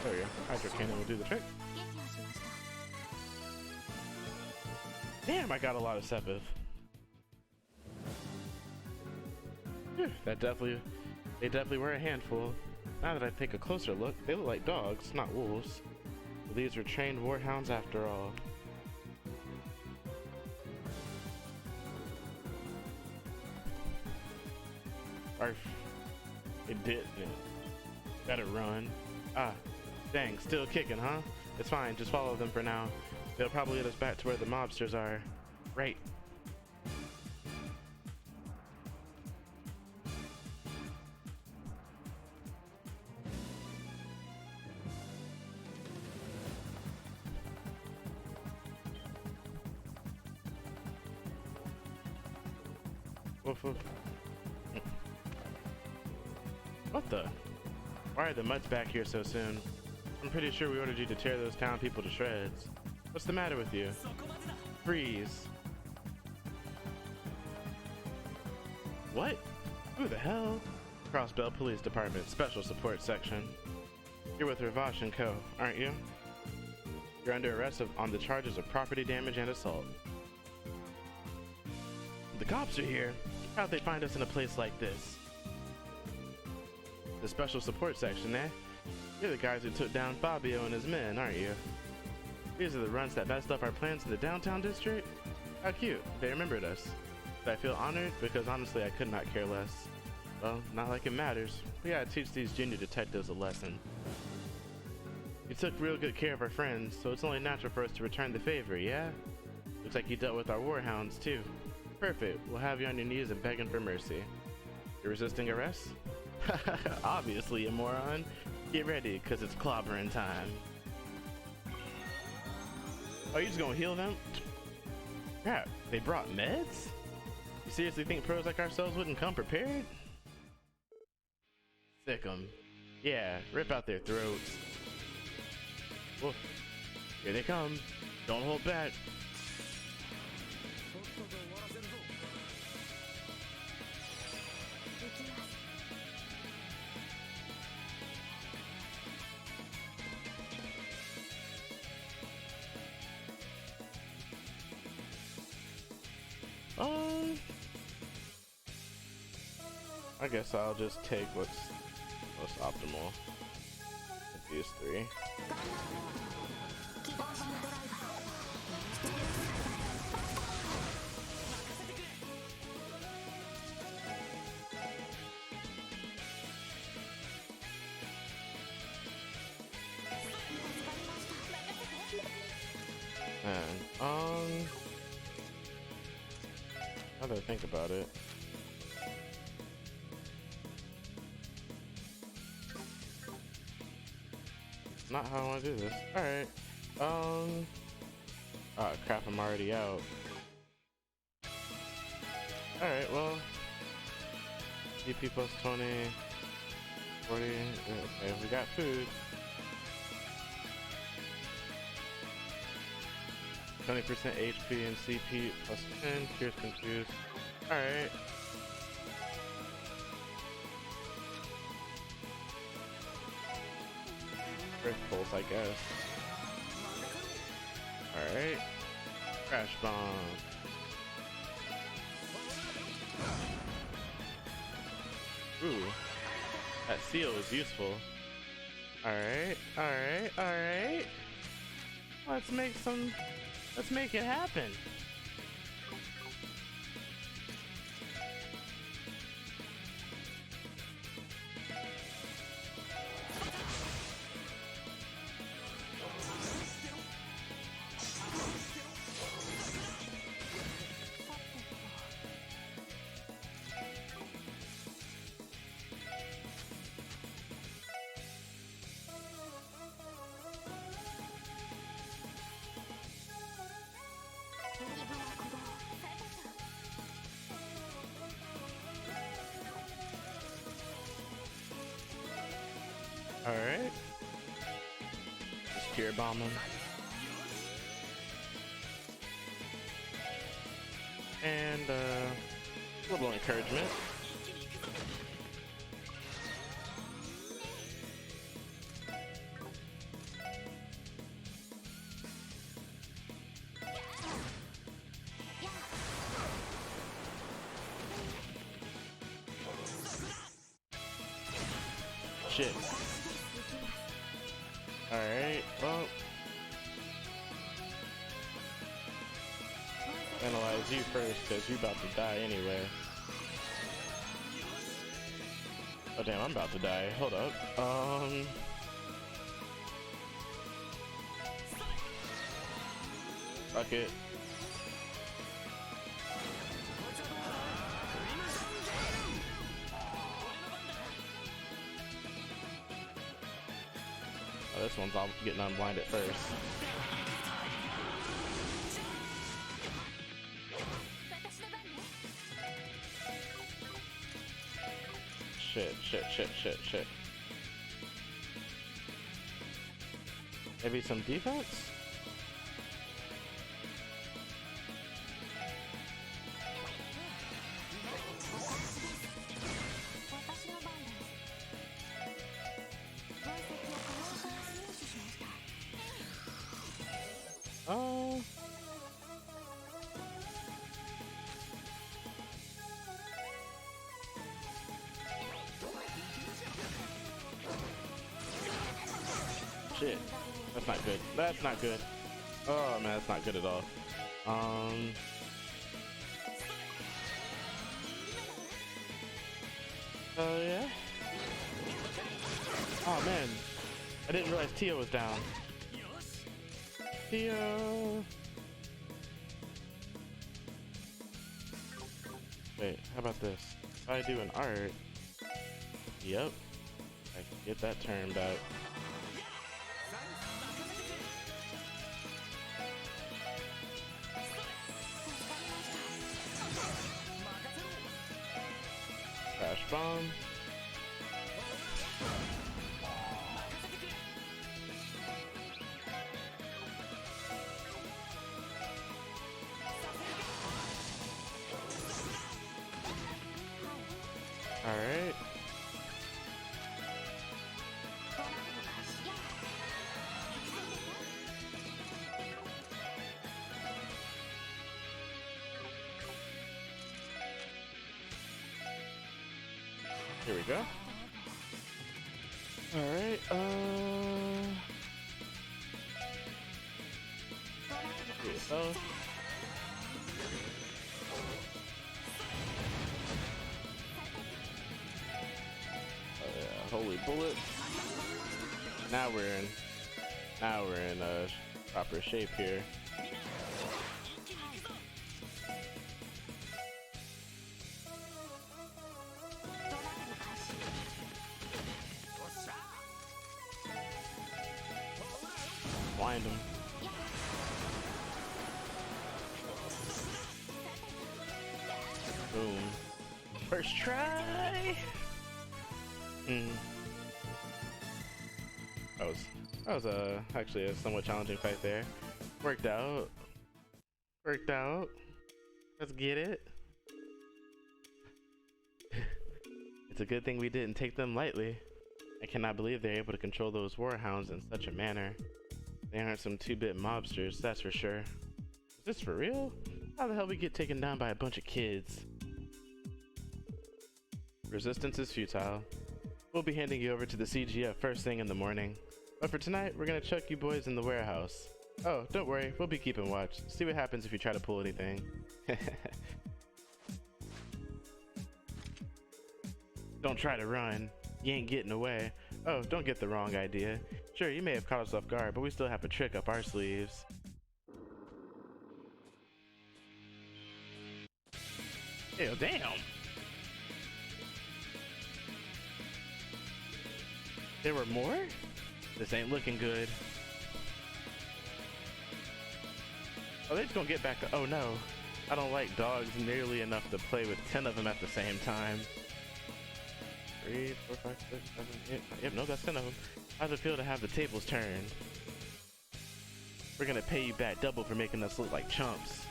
There we go. Hydro Cannon will do the trick. Damn, I got a lot of Sepith. Phew, they definitely were a handful. Now that I take a closer look, they look like dogs, not wolves. But these were trained warhounds after all. Arf. It did. Better run. Ah, dang, still kicking, huh? It's fine, just follow them for now. They'll probably lead us back to where the mobsters are. Right. Woof, woof. What the? Why are the Mutts back here so soon? I'm pretty sure we ordered you to tear those town people to shreds. What's the matter with you? Freeze. What? Who the hell? Crossbell Police Department, Special Support Section. You're with Ravash and Co., aren't you? You're under arrest on the charges of property damage and assault. The cops are here. How'd they find us in a place like this? The Special Support Section, eh? You're the guys who took down Fabio and his men, aren't you? These are the runs that messed up our plans in the downtown district? How cute, they remembered us. But I feel honored because honestly I could not care less. Well, not like it matters. We gotta teach these junior detectives a lesson. You took real good care of our friends, so it's only natural for us to return the favor, yeah? Looks like you dealt with our warhounds too. Perfect, we'll have you on your knees and begging for mercy. You're resisting arrest? Obviously, you moron. Get ready, cause it's clobbering time. Oh, you just gonna heal them? Crap, they brought meds? You seriously think pros like ourselves wouldn't come prepared? Sick 'em. Yeah, rip out their throats. Woof. Here they come. Don't hold back. Um, I guess I'll just take what's most optimal with these three. And now that I think about it, not how I want to do this. All right. Oh crap! I'm already out. All right. Well, DP plus 20, 40. Okay, we got food. 20% HP and CP plus 10. Cures confused. All right. Rift pulse, I guess. Alright. Crash bomb. Ooh. That seal is useful. Alright, alright, alright. Let's make it happen. Alright. Just pure bomb him. And a little encouragement. Shit. Alright, well. Analyze you first, because you about to die anyway. Oh damn, I'm about to die. Hold up. Fuck it. Oh, this one's all getting unblinded first. Shit. Maybe some defense? Oh. Shit. That's not good. That's not good. Oh man, that's not good at all. Yeah. Oh man. I didn't realize Tio was down. Tio. Wait, how about this? If I do an art. Yep. I can get that turned out. Crash bomb. All right. Here we go. Alright, so holy bullet. Now we're in proper shape here. Blind him. Boom. First try. That was actually a somewhat challenging fight there. Worked out. Let's get it. It's a good thing we didn't take them lightly. I cannot believe they're able to control those warhounds in such a manner. They aren't some 2-bit mobsters, that's for sure. Is this for real? How the hell we get taken down by a bunch of kids? Resistance is futile. We'll be handing you over to the CGF first thing in the morning. But for tonight, we're gonna chuck you boys in the warehouse. Oh, don't worry, we'll be keeping watch. See what happens if you try to pull anything. Don't try to run. You ain't getting away. Oh, don't get the wrong idea. Sure, you may have caught us off guard, but we still have a trick up our sleeves. Hell, damn. There were more? This ain't looking good. Oh, they're just gonna get back. Oh no. I don't like dogs nearly enough to play with 10 of them at the same time. 3, 4, 5, 6, 7, 8. Yep, no, that's 10 of them. How's it feel to have the tables turned? We're gonna pay you back double for making us look like chumps.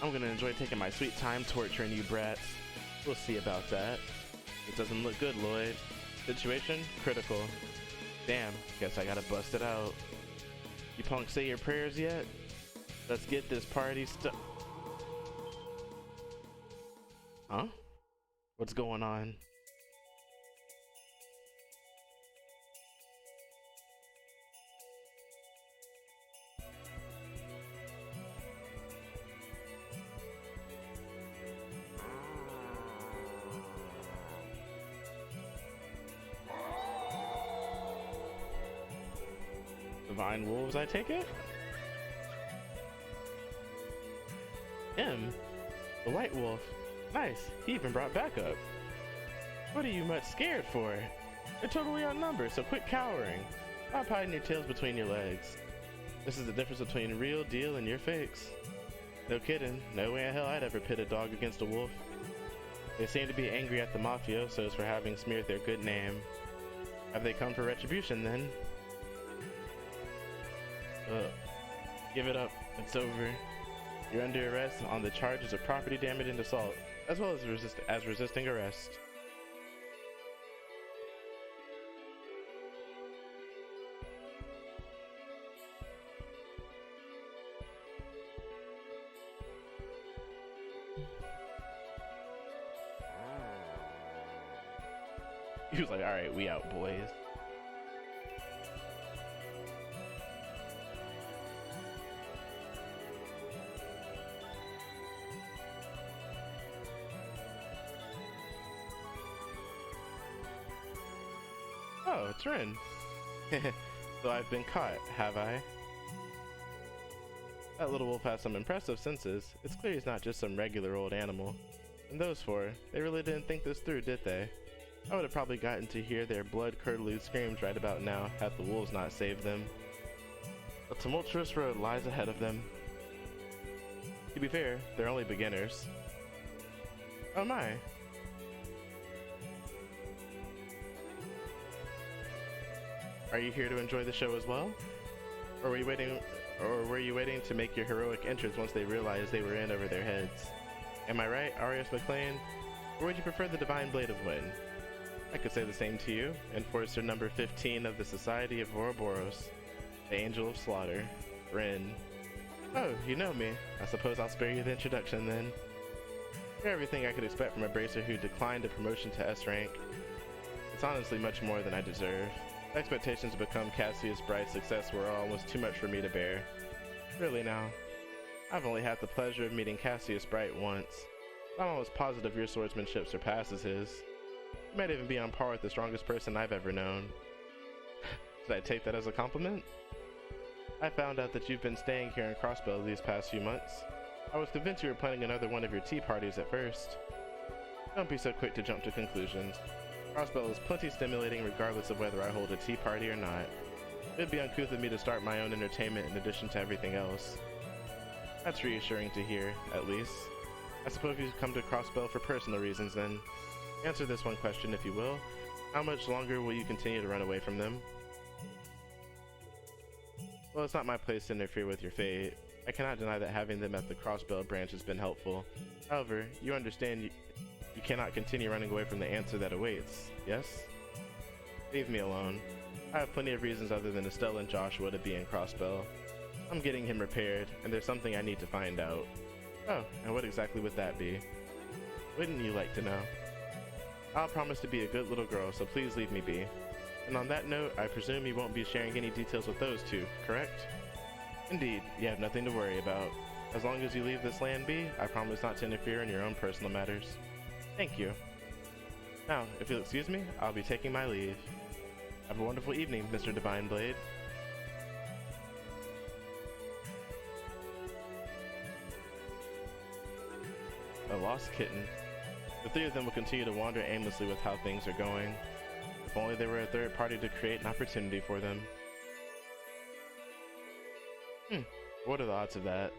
I'm gonna enjoy taking my sweet time torturing you brats. We'll see about that. It doesn't look good, Lloyd. Situation? Critical. Damn, guess I gotta bust it out. You punks say your prayers yet? Let's get this party Huh? What's going on? Divine wolves, I take it? Him? The white wolf. Nice, he even brought backup. What are you much scared for? They're totally outnumbered, so quit cowering. Stop hiding your tails between your legs. This is the difference between real deal and your fakes. No kidding, no way in hell I'd ever pit a dog against a wolf. They seem to be angry at the mafiosos for having smeared their good name. Have they come for retribution then? Give it up. It's over. You're under arrest on the charges of property damage and assault, as well as resisting arrest. He was like, "All right, we out, boys." Oh, it's Rin. So I've been caught, have I? That little wolf has some impressive senses. It's clear he's not just some regular old animal. And those four, they really didn't think this through, did they? I would have probably gotten to hear their blood-curdling screams right about now had the wolves not saved them. A tumultuous road lies ahead of them. To be fair, they're only beginners. Oh my. Are you here to enjoy the show as well? Or were you waiting to make your heroic entrance once they realized they were in over their heads? Am I right, Arias McLean? Or would you prefer the Divine Blade of Wind? I could say the same to you, Enforcer number 15 of the Society of Ouroboros, the Angel of Slaughter, Rin. Oh, you know me. I suppose I'll spare you the introduction then. You're everything I could expect from a bracer who declined a promotion to S rank. It's honestly much more than I deserve. Expectations to become Cassius Bright's success were almost too much for me to bear. Really now. I've only had the pleasure of meeting Cassius Bright once. I'm almost positive your swordsmanship surpasses his. You might even be on par with the strongest person I've ever known. Should I take that as a compliment? I found out that you've been staying here in Crossbell these past few months. I was convinced you were planning another one of your tea parties at first. Don't be so quick to jump to conclusions. Crossbell is plenty stimulating regardless of whether I hold a tea party or not. It'd be uncouth of me to start my own entertainment in addition to everything else. That's reassuring to hear, at least. I suppose you've come to Crossbell for personal reasons then. Answer this one question if you will. How much longer will you continue to run away from them? Well, it's not my place to interfere with your fate. I cannot deny that having them at the Crossbell branch has been helpful. However, you understand you cannot continue running away from the answer that awaits, yes? Leave me alone. I have plenty of reasons other than Estelle and Joshua to be in Crossbell. I'm getting him repaired, and there's something I need to find out. Oh, and what exactly would that be? Wouldn't you like to know? I'll promise to be a good little girl, so please leave me be. And on that note, I presume you won't be sharing any details with those two, correct? Indeed, you have nothing to worry about. As long as you leave this land be, I promise not to interfere in your own personal matters. Thank you. Now, if you'll excuse me, I'll be taking my leave. Have a wonderful evening, Mr. Divine Blade. A lost kitten. The three of them will continue to wander aimlessly with how things are going. If only there were a third party to create an opportunity for them. What are the odds of that?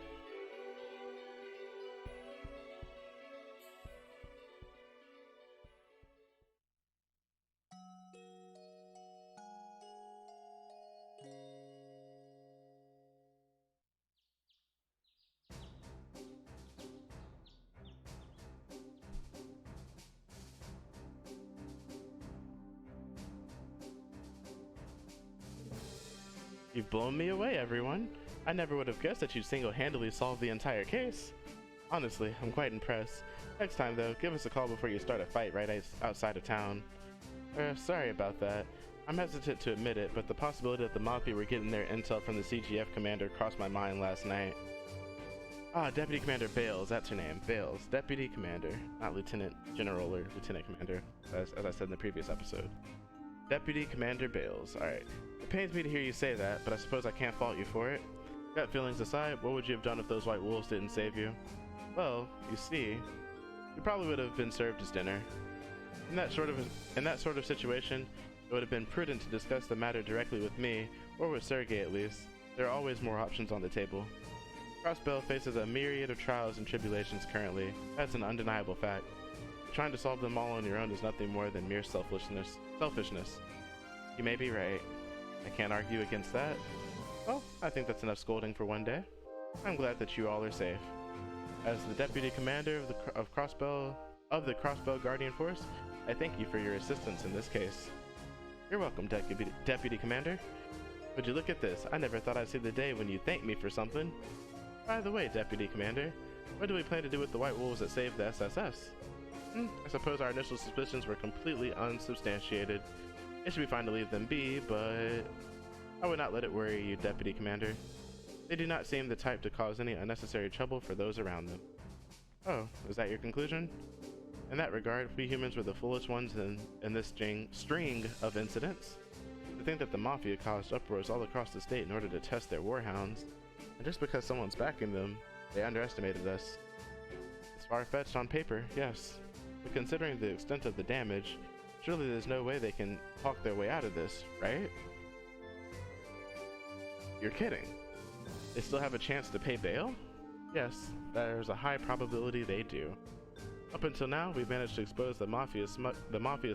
You've blown me away, everyone. I never would have guessed that you'd single-handedly solve the entire case. Honestly, I'm quite impressed. Next time, though, give us a call before you start a fight right outside of town. Sorry about that. I'm hesitant to admit it, but the possibility that the Mafia were getting their intel from the CGF commander crossed my mind last night. Deputy Commander Bales, that's her name. Bales. Deputy Commander. Not Lieutenant General or Lieutenant Commander, as I said in the previous episode. Deputy Commander Bales. Alright. It pains me to hear you say that, but I suppose I can't fault you for it. Gut feelings aside, what would you have done if those white wolves didn't save you? Well, you see, you probably would have been served as dinner. In that sort of situation, it would have been prudent to discuss the matter directly with me, or with Sergei at least. There are always more options on the table. Crossbell faces a myriad of trials and tribulations currently. That's an undeniable fact. Trying to solve them all on your own is nothing more than mere selfishness. You may be right. I can't argue against that. Well, I think that's enough scolding for one day. I'm glad that you all are safe. As the Deputy Commander of the Crossbell Guardian Force, I thank you for your assistance in this case. You're welcome, Deputy Commander. Would you look at this? I never thought I'd see the day when you thank me for something. By the way, Deputy Commander, what do we plan to do with the White Wolves that saved the SSS? I suppose our initial suspicions were completely unsubstantiated. It should be fine to leave them be, but I would not let it worry you, Deputy Commander. They do not seem the type to cause any unnecessary trouble for those around them. Oh, is that your conclusion? In that regard, we humans were the foolish ones in this string of incidents. To think that the Mafia caused uproars all across the state in order to test their warhounds, and just because someone's backing them, they underestimated us. It's far-fetched on paper, yes, but considering the extent of the damage, surely there's no way they can talk their way out of this, right? You're kidding. They still have a chance to pay bail? Yes, there's a high probability they do. Up until now, we've managed to expose the Mafia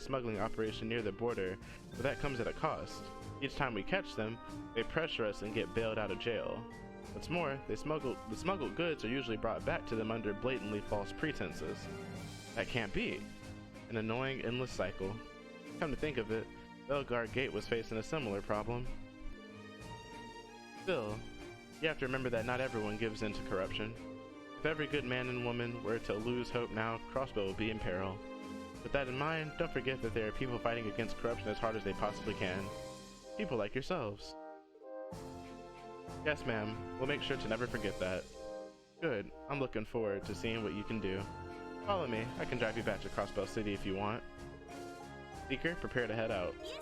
smuggling operation near the border, but that comes at a cost. Each time we catch them, they pressure us and get bailed out of jail. What's more, the smuggled goods are usually brought back to them under blatantly false pretenses. That can't be. An annoying, endless cycle. Come to think of it, Belgard Gate was facing a similar problem. Still, you have to remember that not everyone gives in to corruption. If every good man and woman were to lose hope now, Crossbow would be in peril. With that in mind, don't forget that there are people fighting against corruption as hard as they possibly can. People like yourselves. Yes, ma'am. We'll make sure to never forget that. Good. I'm looking forward to seeing what you can do. Follow me. I can drive you back to Crossbow City if you want. Seeker, prepare to head out.
Yes,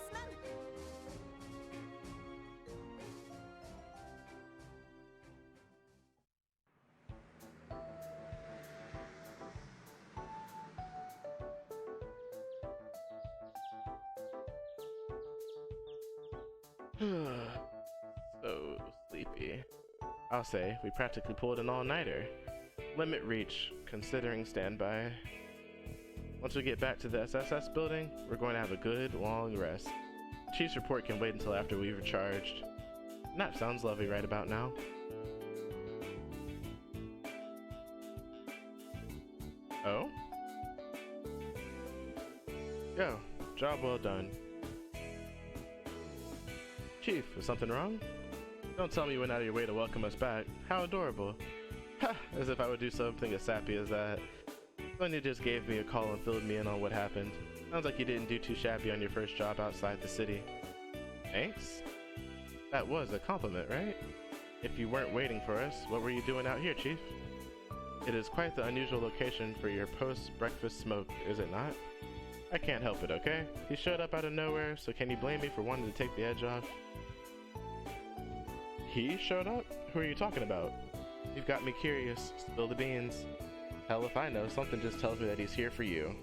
So sleepy. I'll say, we practically pulled an all-nighter. Limit reach, considering standby. Once we get back to the SSS building, we're going to have a good, long rest. Chief's report can wait until after we've recharged. Nap sounds lovely right about now. Oh? Yo, job well done. Chief, is something wrong? Don't tell me you went out of your way to welcome us back. How adorable. Ha! As if I would do something as sappy as that. Sonya just gave me a call and filled me in on what happened. Sounds like you didn't do too shabby on your first job outside the city. Thanks? That was a compliment, right? If you weren't waiting for us, what were you doing out here, Chief? It is quite the unusual location for your post-breakfast smoke, is it not? I can't help it, okay? He showed up out of nowhere, so can you blame me for wanting to take the edge off? He showed up? Who are you talking about? You've got me curious. Spill the beans. Hell if I know, something just tells me that he's here for you.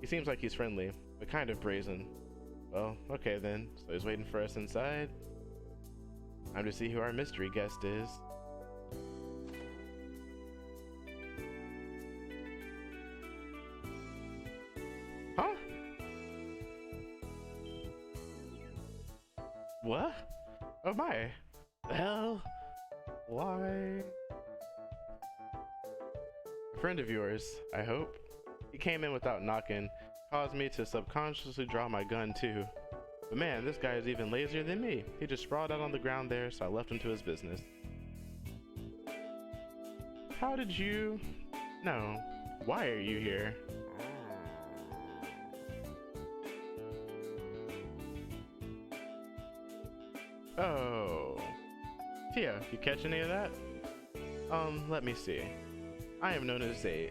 He seems like he's friendly, but kind of brazen. Well, okay then, so he's waiting for us inside. Time to see who our mystery guest is. Huh? What? Oh my. The hell? Why? A friend of yours, I hope. He came in without knocking, caused me to subconsciously draw my gun too. But man, this guy is even lazier than me. He just sprawled out on the ground there, so I left him to his business. How did you... No. Why are you here? Oh. Tia, you catch any of that? Let me see. I am known as Zate.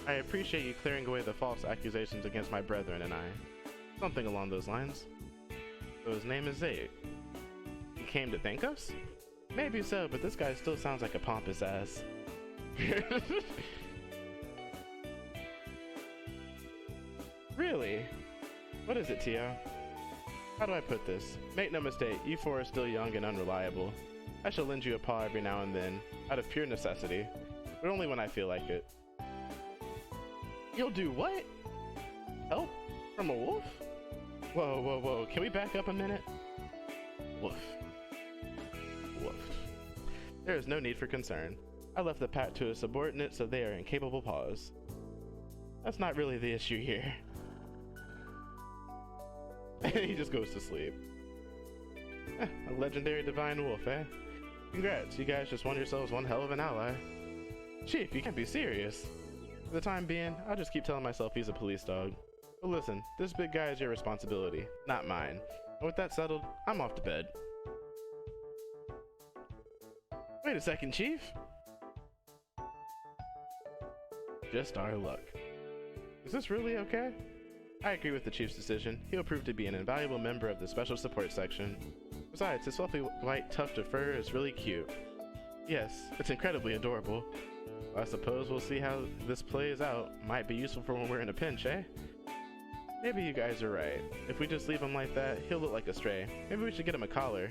I appreciate you clearing away the false accusations against my brethren and I. Something along those lines. So his name is Zate. He came to thank us? Maybe so, but this guy still sounds like a pompous ass. Really? What is it, Tia? How do I put this? Make no mistake, you four are still young and unreliable. I shall lend you a paw every now and then, out of pure necessity, but only when I feel like it. You'll do what? Help? From a wolf? Whoa, whoa, whoa, can we back up a minute? Woof. Woof. There is no need for concern. I left the pack to a subordinate, so they are in capable paws. That's not really the issue here. He just goes to sleep. A legendary divine wolf, eh? Congrats, you guys just won yourselves one hell of an ally. Chief, you can't be serious. For the time being, I'll just keep telling myself he's a police dog. But listen, this big guy is your responsibility, not mine. And with that settled, I'm off to bed. Wait a second, Chief. Just our luck. Is this really okay? I agree with the Chief's decision. He'll prove to be an invaluable member of the Special Support Section. Besides, his fluffy white tuft of fur is really cute. Yes, it's incredibly adorable. I suppose we'll see how this plays out. Might be useful for when we're in a pinch, eh? Maybe you guys are right. If we just leave him like that, he'll look like a stray. Maybe we should get him a collar.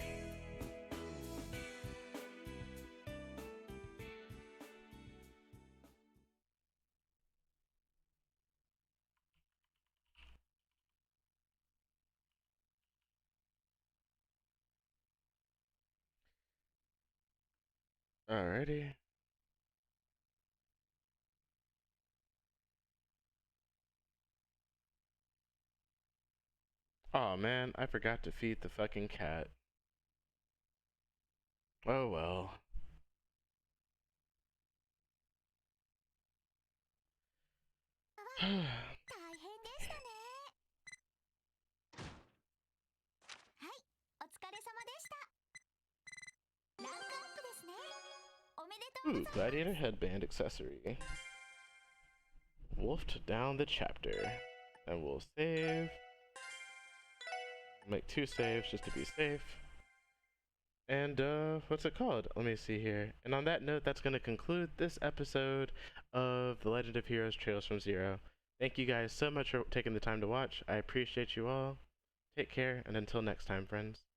Alrighty. Oh man, I forgot to feed the fucking cat. Oh well. Ooh, gladiator headband accessory. Wolfed down the chapter. And we'll save. Make 2 saves just to be safe. And what's it called? Let me see here. And on that note, that's going to conclude this episode of The Legend of Heroes Trails from Zero. Thank you guys so much for taking the time to watch. I appreciate you all. Take care, and until next time, friends.